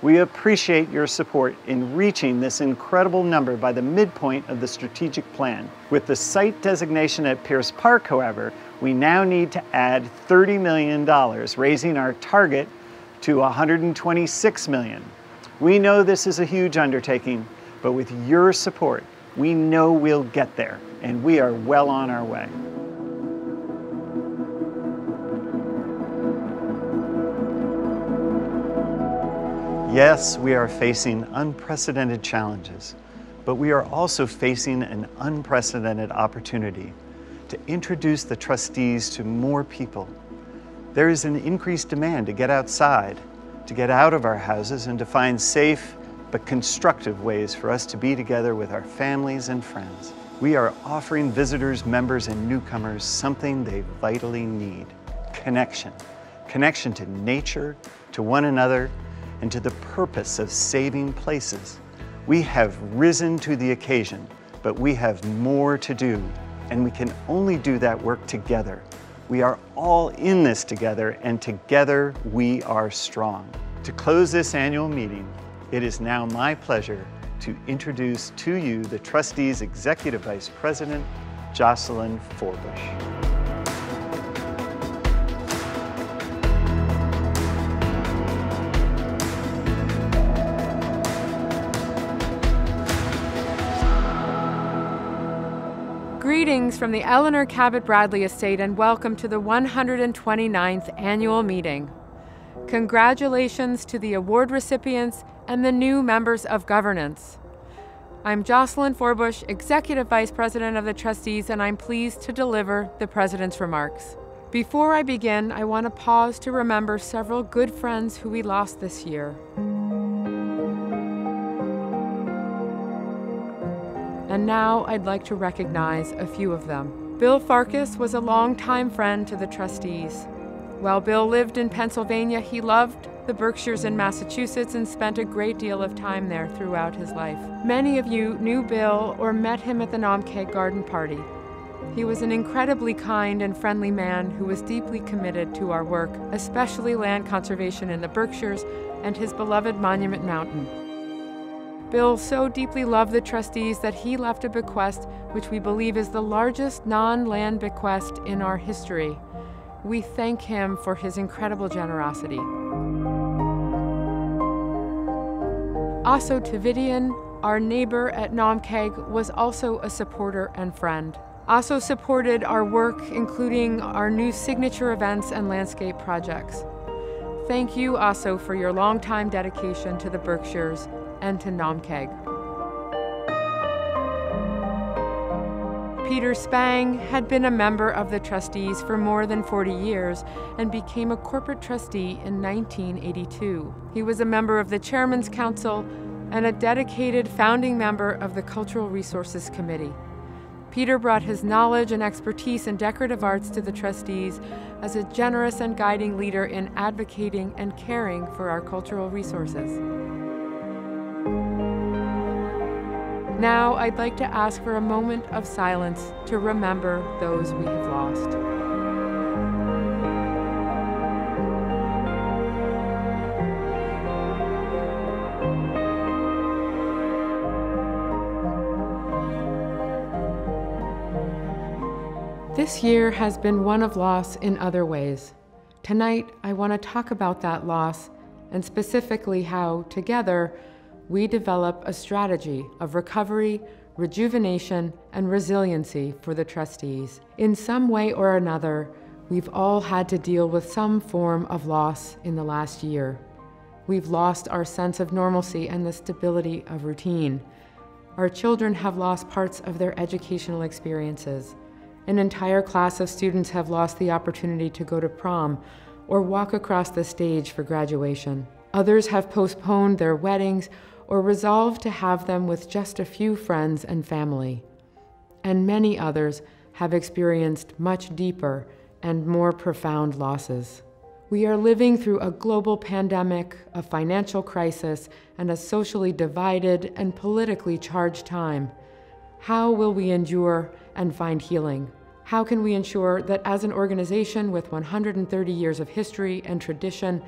We appreciate your support in reaching this incredible number by the midpoint of the strategic plan. With the site designation at Pierce Park, however, we now need to add $30 million, raising our target to $126 million. We know this is a huge undertaking, but with your support, we know we'll get there, and we are well on our way. Yes, we are facing unprecedented challenges, but we are also facing an unprecedented opportunity to introduce the trustees to more people. There is an increased demand to get outside, to get out of our houses, and to find safe but constructive ways for us to be together with our families and friends. We are offering visitors, members, and newcomers something they vitally need: connection. Connection to nature, to one another, and to the purpose of saving places. We have risen to the occasion, but we have more to do, and we can only do that work together. We are all in this together, and together we are strong. To close this annual meeting, it is now my pleasure to introduce to you the Trustees' Executive Vice President, Jocelyn Forbush. Greetings from the Eleanor Cabot Bradley Estate and welcome to the 129th Annual Meeting. Congratulations to the award recipients and the new members of governance. I'm Jocelyn Forbush, Executive Vice President of the Trustees, and I'm pleased to deliver the President's remarks. Before I begin, I want to pause to remember several good friends who we lost this year. And now I'd like to recognize a few of them. Bill Farkas was a longtime friend to the Trustees. While Bill lived in Pennsylvania, he loved the Berkshires in Massachusetts and spent a great deal of time there throughout his life. Many of you knew Bill or met him at the Naumkeag Garden Party. He was an incredibly kind and friendly man who was deeply committed to our work, especially land conservation in the Berkshires and his beloved Monument Mountain. Bill so deeply loved the Trustees that he left a bequest which we believe is the largest non-land bequest in our history. We thank him for his incredible generosity. Aso Tavidian, our neighbor at Naumkeag, was also a supporter and friend. Aso supported our work, including our new signature events and landscape projects. Thank you, Aso, for your longtime dedication to the Berkshires and to Naumkeag. Peter Spang had been a member of the Trustees for more than 40 years and became a corporate trustee in 1982. He was a member of the Chairman's Council and a dedicated founding member of the Cultural Resources Committee. Peter brought his knowledge and expertise in decorative arts to the Trustees as a generous and guiding leader in advocating and caring for our cultural resources. Now, I'd like to ask for a moment of silence to remember those we have lost. This year has been one of loss in other ways. Tonight, I want to talk about that loss and specifically how, together, we develop a strategy of recovery, rejuvenation, and resiliency for the Trustees. In some way or another, we've all had to deal with some form of loss in the last year. We've lost our sense of normalcy and the stability of routine. Our children have lost parts of their educational experiences. An entire class of students have lost the opportunity to go to prom or walk across the stage for graduation. Others have postponed their weddings or resolved to have them with just a few friends and family. And many others have experienced much deeper and more profound losses. We are living through a global pandemic, a financial crisis, and a socially divided and politically charged time. How will we endure and find healing? How can we ensure that as an organization with 130 years of history and tradition,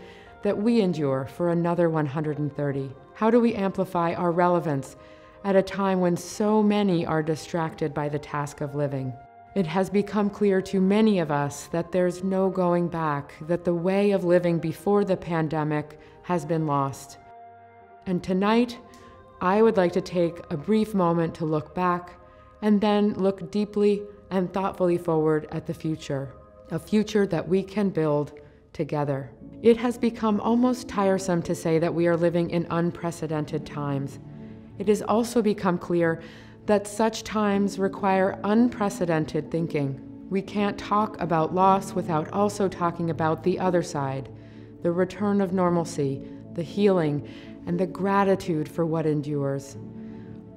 that we endure for another 130? How do we amplify our relevance at a time when so many are distracted by the task of living? It has become clear to many of us that there's no going back, that the way of living before the pandemic has been lost. And tonight, I would like to take a brief moment to look back and then look deeply and thoughtfully forward at the future, a future that we can build together. It has become almost tiresome to say that we are living in unprecedented times. It has also become clear that such times require unprecedented thinking. We can't talk about loss without also talking about the other side, the return of normalcy, the healing, and the gratitude for what endures.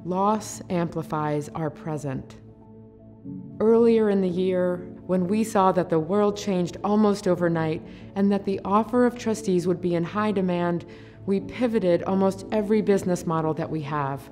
Loss amplifies our present. Earlier in the year, when we saw that the world changed almost overnight and that the offer of Trustees would be in high demand, we pivoted almost every business model that we have.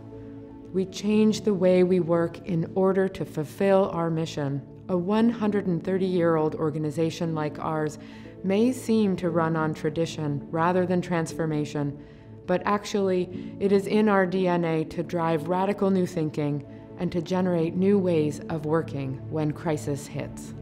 We changed the way we work in order to fulfill our mission. A 130-year-old organization like ours may seem to run on tradition rather than transformation, but actually it is in our DNA to drive radical new thinking and to generate new ways of working when crisis hits.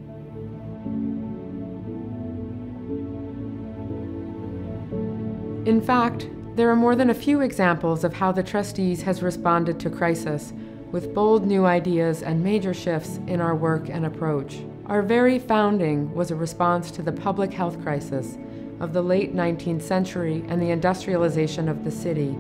In fact, there are more than a few examples of how the Trustees has responded to crisis with bold new ideas and major shifts in our work and approach. Our very founding was a response to the public health crisis of the late 19th century and the industrialization of the city,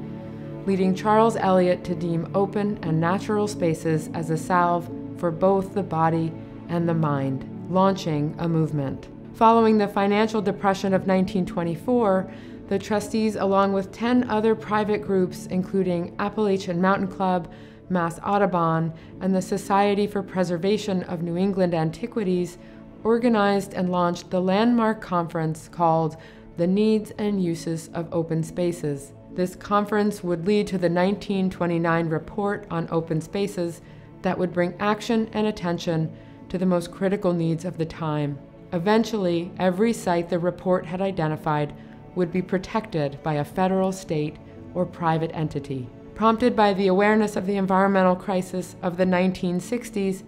leading Charles Eliot to deem open and natural spaces as a salve for both the body and the mind, launching a movement. Following the financial depression of 1924, the trustees, along with 10 other private groups, including Appalachian Mountain Club, Mass Audubon, and the Society for Preservation of New England Antiquities, organized and launched the landmark conference called The Needs and Uses of Open Spaces. This conference would lead to the 1929 report on open spaces that would bring action and attention to the most critical needs of the time. Eventually, every site the report had identified would be protected by a federal, state, or private entity. Prompted by the awareness of the environmental crisis of the 1960s,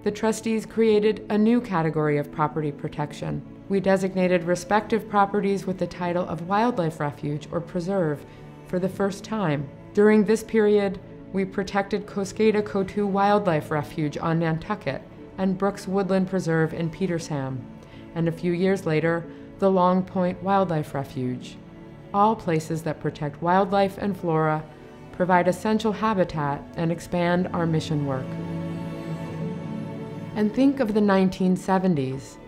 the trustees created a new category of property protection. We designated respective properties with the title of wildlife refuge or preserve for the first time. During this period, we protected Cosqueda-Coatue Wildlife Refuge on Nantucket and Brooks Woodland Preserve in Petersham, and a few years later, the Long Point Wildlife Refuge. All places that protect wildlife and flora, provide essential habitat, and expand our mission work. And think of the 1970s,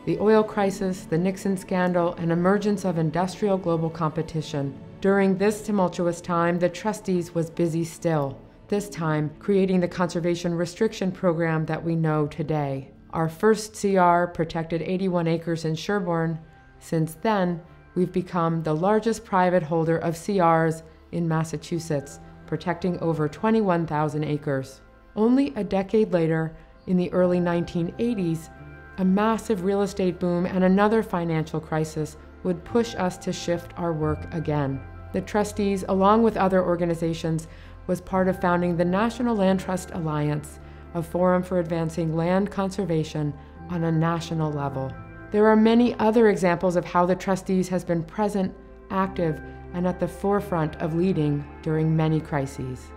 the oil crisis, the Nixon scandal, and emergence of industrial global competition. During this tumultuous time, the trustees was busy still, this time creating the conservation restriction program that we know today. Our first CR protected 81 acres in Sherborne. Since then, we've become the largest private holder of CRs in Massachusetts, protecting over 21,000 acres. Only a decade later, in the early 1980s, a massive real estate boom and another financial crisis would push us to shift our work again. The trustees, along with other organizations, was part of founding the National Land Trust Alliance, a forum for advancing land conservation on a national level. There are many other examples of how the trustees has been present, active, and at the forefront of leading during many crises.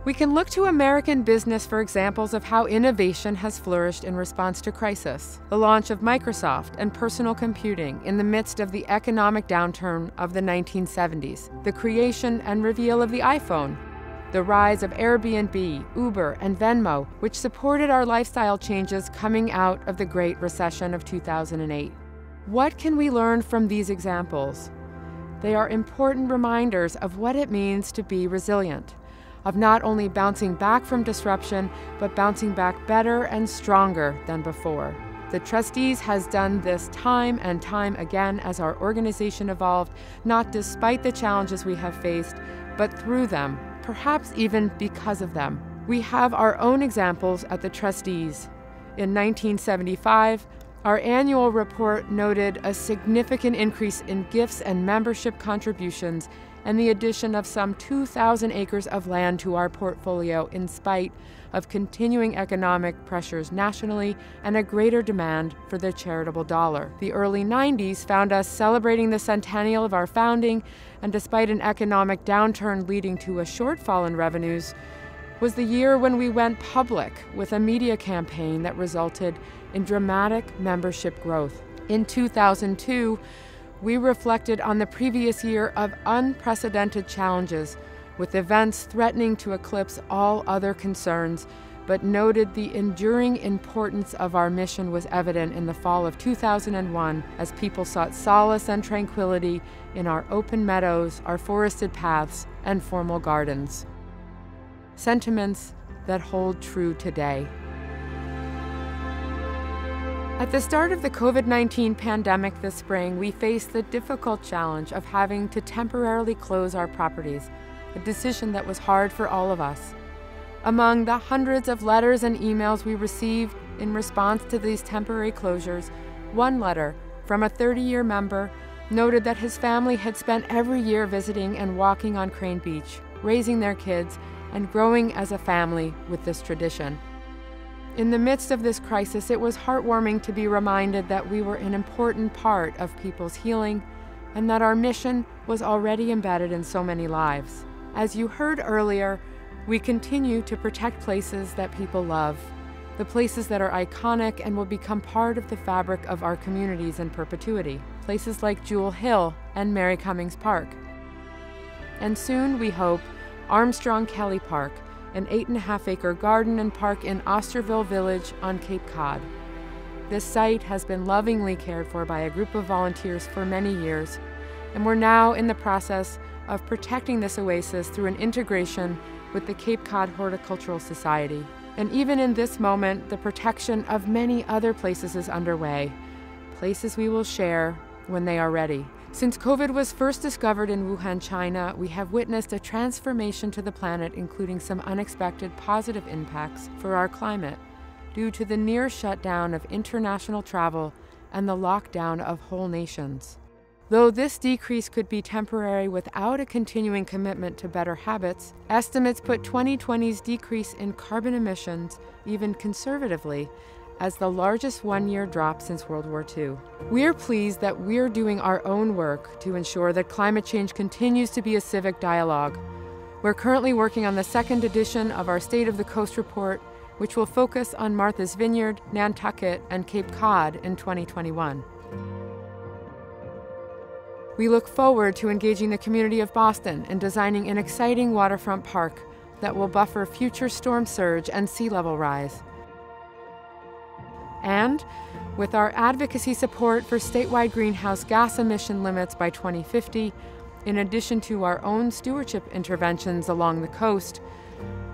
We can look to American business for examples of how innovation has flourished in response to crisis. The launch of Microsoft and personal computing in the midst of the economic downturn of the 1970s, the creation and reveal of the iPhone, the rise of Airbnb, Uber, and Venmo, which supported our lifestyle changes coming out of the Great Recession of 2008. What can we learn from these examples? They are important reminders of what it means to be resilient, of not only bouncing back from disruption, but bouncing back better and stronger than before. The Trustees has done this time and time again as our organization evolved, not despite the challenges we have faced, but through them, perhaps even because of them. We have our own examples at the Trustees. In 1975, our annual report noted a significant increase in gifts and membership contributions and the addition of some 2,000 acres of land to our portfolio in spite of continuing economic pressures nationally and a greater demand for the charitable dollar. The early 90s found us celebrating the centennial of our founding, and despite an economic downturn leading to a shortfall in revenues, was the year when we went public with a media campaign that resulted in dramatic membership growth. In 2002, we reflected on the previous year of unprecedented challenges, with events threatening to eclipse all other concerns, but noted the enduring importance of our mission was evident in the fall of 2001 as people sought solace and tranquility in our open meadows, our forested paths, and formal gardens. Sentiments that hold true today. At the start of the COVID-19 pandemic this spring, we faced the difficult challenge of having to temporarily close our properties, a decision that was hard for all of us. Among the hundreds of letters and emails we received in response to these temporary closures, one letter from a 30-year member noted that his family had spent every year visiting and walking on Crane Beach, raising their kids, and growing as a family with this tradition. In the midst of this crisis, it was heartwarming to be reminded that we were an important part of people's healing and that our mission was already embedded in so many lives. As you heard earlier, we continue to protect places that people love, the places that are iconic and will become part of the fabric of our communities in perpetuity, places like Jewel Hill and Mary Cummings Park. And soon, we hope, Armstrong Kelly Park, an 8.5-acre garden and park in Osterville Village on Cape Cod. This site has been lovingly cared for by a group of volunteers for many years, and we're now in the process of protecting this oasis through an integration with the Cape Cod Horticultural Society. And even in this moment, the protection of many other places is underway, places we will share when they are ready. Since COVID was first discovered in Wuhan, China, we have witnessed a transformation to the planet, including some unexpected positive impacts for our climate, due to the near shutdown of international travel and the lockdown of whole nations. Though this decrease could be temporary without a continuing commitment to better habits, estimates put 2020's decrease in carbon emissions, even conservatively, as the largest one-year drop since World War II. We're pleased that we're doing our own work to ensure that climate change continues to be a civic dialogue. We're currently working on the second edition of our State of the Coast report, which will focus on Martha's Vineyard, Nantucket, and Cape Cod in 2021. We look forward to engaging the community of Boston in designing an exciting waterfront park that will buffer future storm surge and sea level rise. And with our advocacy support for statewide greenhouse gas emission limits by 2050, in addition to our own stewardship interventions along the coast,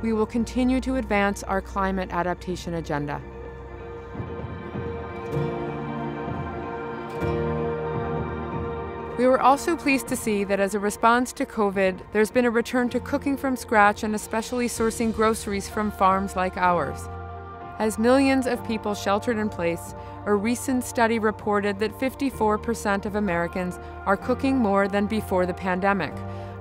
we will continue to advance our climate adaptation agenda. We were also pleased to see that as a response to COVID, there's been a return to cooking from scratch and especially sourcing groceries from farms like ours. As millions of people sheltered in place, a recent study reported that 54% of Americans are cooking more than before the pandemic,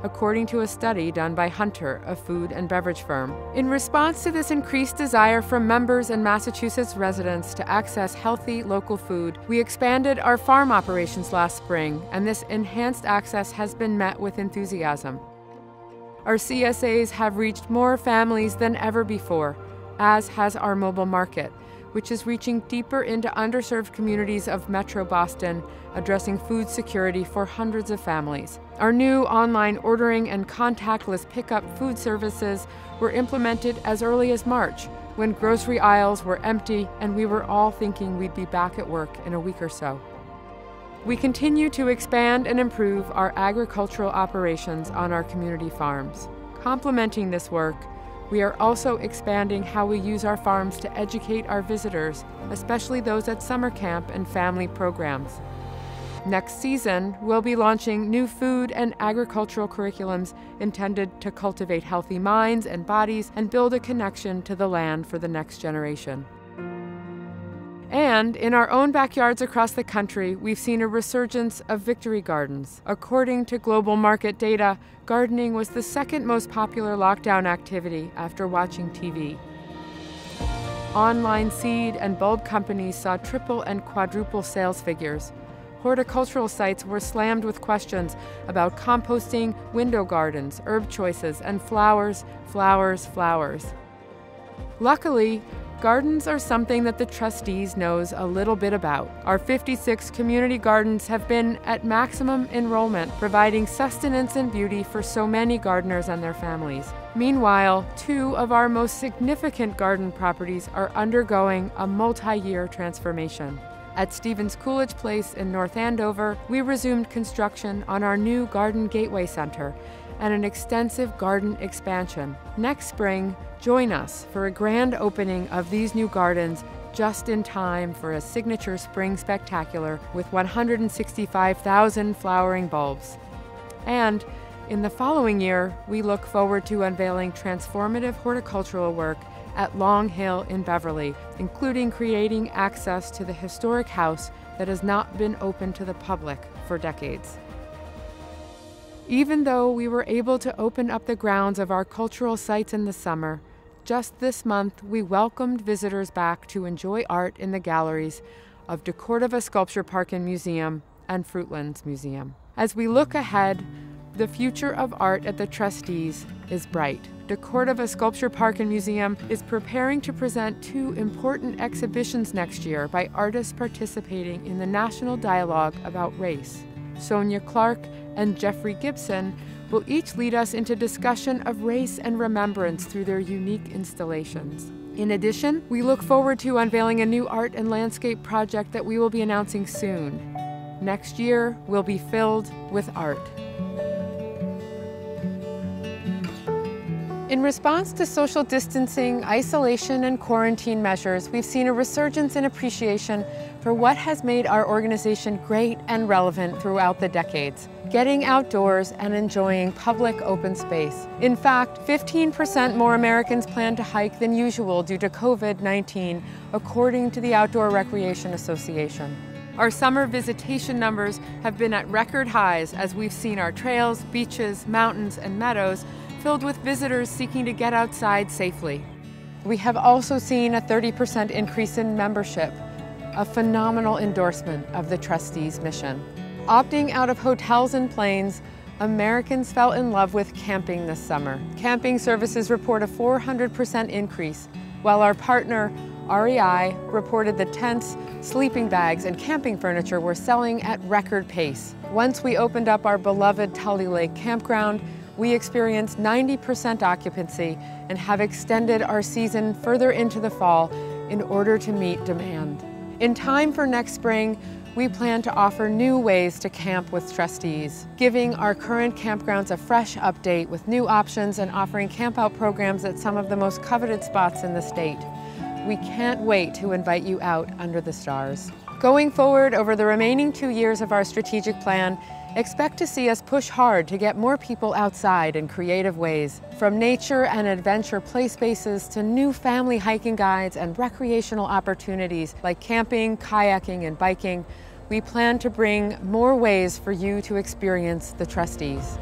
according to a study done by Hunter, a food and beverage firm. In response to this increased desire from members and Massachusetts residents to access healthy local food, we expanded our farm operations last spring, and this enhanced access has been met with enthusiasm. Our CSAs have reached more families than ever before, as has our mobile market, which is reaching deeper into underserved communities of Metro Boston, addressing food security for hundreds of families. Our new online ordering and contactless pickup food services were implemented as early as March, when grocery aisles were empty and we were all thinking we'd be back at work in a week or so. We continue to expand and improve our agricultural operations on our community farms. Complementing this work, we are also expanding how we use our farms to educate our visitors, especially those at summer camp and family programs. Next season, we'll be launching new food and agricultural curriculums intended to cultivate healthy minds and bodies and build a connection to the land for the next generation. And in our own backyards across the country, we've seen a resurgence of victory gardens. According to global market data, gardening was the second most popular lockdown activity after watching TV. Online seed and bulb companies saw triple and quadruple sales figures. Horticultural sites were slammed with questions about composting, window gardens, herb choices, and flowers, flowers, flowers. Luckily, gardens are something that the Trustees knows a little bit about. Our 56 community gardens have been at maximum enrollment, providing sustenance and beauty for so many gardeners and their families. Meanwhile, 2 of our most significant garden properties are undergoing a multi-year transformation. At Stevens Coolidge Place in North Andover, we resumed construction on our new Garden Gateway Center and an extensive garden expansion. Next spring, join us for a grand opening of these new gardens just in time for a signature spring spectacular with 165,000 flowering bulbs. And in the following year, we look forward to unveiling transformative horticultural work at Long Hill in Beverly, including creating access to the historic house that has not been open to the public for decades. Even though we were able to open up the grounds of our cultural sites in the summer, just this month we welcomed visitors back to enjoy art in the galleries of DeCordova Sculpture Park and Museum and Fruitlands Museum. As we look ahead, the future of art at the Trustees is bright. De Cordova Sculpture Park and Museum is preparing to present 2 important exhibitions next year by artists participating in the national dialogue about race. Sonia Clark and Jeffrey Gibson will each lead us into discussion of race and remembrance through their unique installations. In addition, we look forward to unveiling a new art and landscape project that we will be announcing soon. Next year will be filled with art. In response to social distancing, isolation, and quarantine measures, we've seen a resurgence in appreciation for what has made our organization great and relevant throughout the decades: getting outdoors and enjoying public open space. In fact, 15% more Americans plan to hike than usual due to COVID-19, according to the Outdoor Recreation Association. Our summer visitation numbers have been at record highs as we've seen our trails, beaches, mountains, and meadows filled with visitors seeking to get outside safely. We have also seen a 30% increase in membership, a phenomenal endorsement of the Trustees' mission. Opting out of hotels and planes, Americans fell in love with camping this summer. Camping services report a 400% increase, while our partner, REI, reported that tents, sleeping bags, and camping furniture were selling at record pace. Once we opened up our beloved Tully Lake campground, we experienced 90% occupancy and have extended our season further into the fall in order to meet demand. In time for next spring, we plan to offer new ways to camp with Trustees, giving our current campgrounds a fresh update with new options and offering camp-out programs at some of the most coveted spots in the state. We can't wait to invite you out under the stars. Going forward, over the remaining 2 years of our strategic plan, expect to see us push hard to get more people outside in creative ways. From nature and adventure play spaces to new family hiking guides and recreational opportunities like camping, kayaking, and biking, we plan to bring more ways for you to experience the Trustees.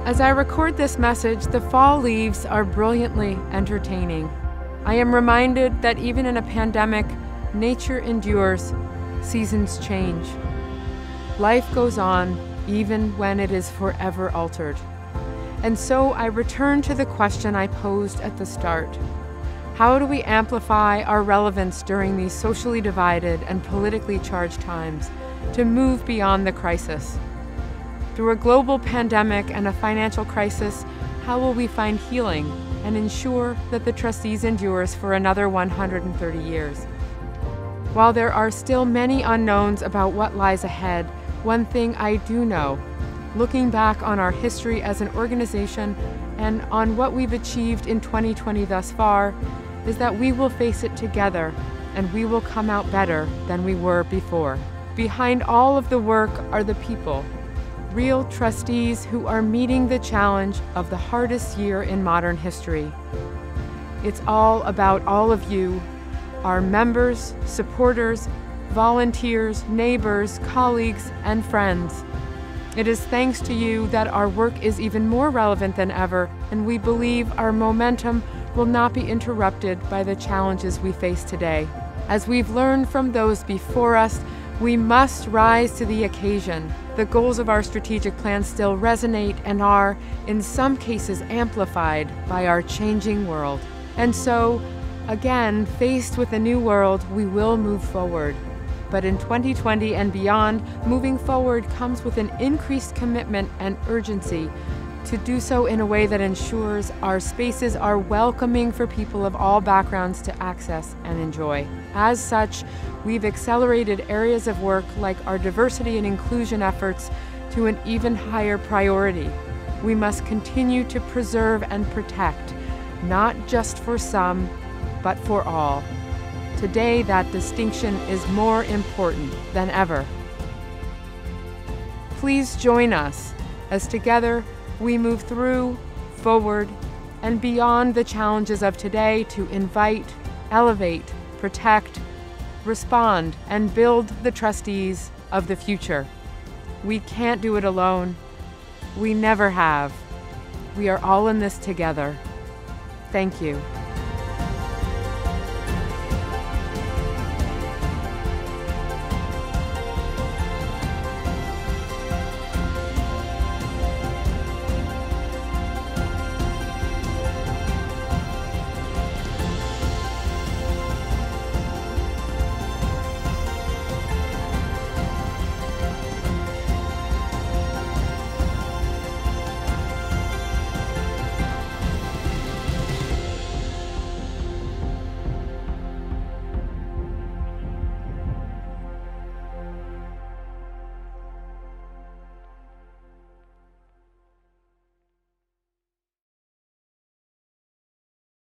As I record this message, the fall leaves are brilliantly entertaining. I am reminded that even in a pandemic, nature endures, seasons change. Life goes on, even when it is forever altered. And so I return to the question I posed at the start. How do we amplify our relevance during these socially divided and politically charged times to move beyond the crisis? Through a global pandemic and a financial crisis, how will we find healing and ensure that the Trustees endures for another 130 years? While there are still many unknowns about what lies ahead, one thing I do know, looking back on our history as an organization and on what we've achieved in 2020 thus far, is that we will face it together and we will come out better than we were before. Behind all of the work are the people, real Trustees who are meeting the challenge of the hardest year in modern history. It's all about all of you, our members, supporters, volunteers, neighbors, colleagues, and friends. It is thanks to you that our work is even more relevant than ever, and we believe our momentum will not be interrupted by the challenges we face today. As we've learned from those before us, we must rise to the occasion. The goals of our strategic plan still resonate and are, in some cases, amplified by our changing world. And so, again, faced with a new world, we will move forward. But in 2020 and beyond, moving forward comes with an increased commitment and urgency to do so in a way that ensures our spaces are welcoming for people of all backgrounds to access and enjoy. As such, we've accelerated areas of work like our diversity and inclusion efforts to an even higher priority. We must continue to preserve and protect, not just for some, but for all. Today, that distinction is more important than ever. Please join us as together we move through, forward, and beyond the challenges of today to invite, elevate, protect, respond, and build the Trustees of the future. We can't do it alone. We never have. We are all in this together. Thank you.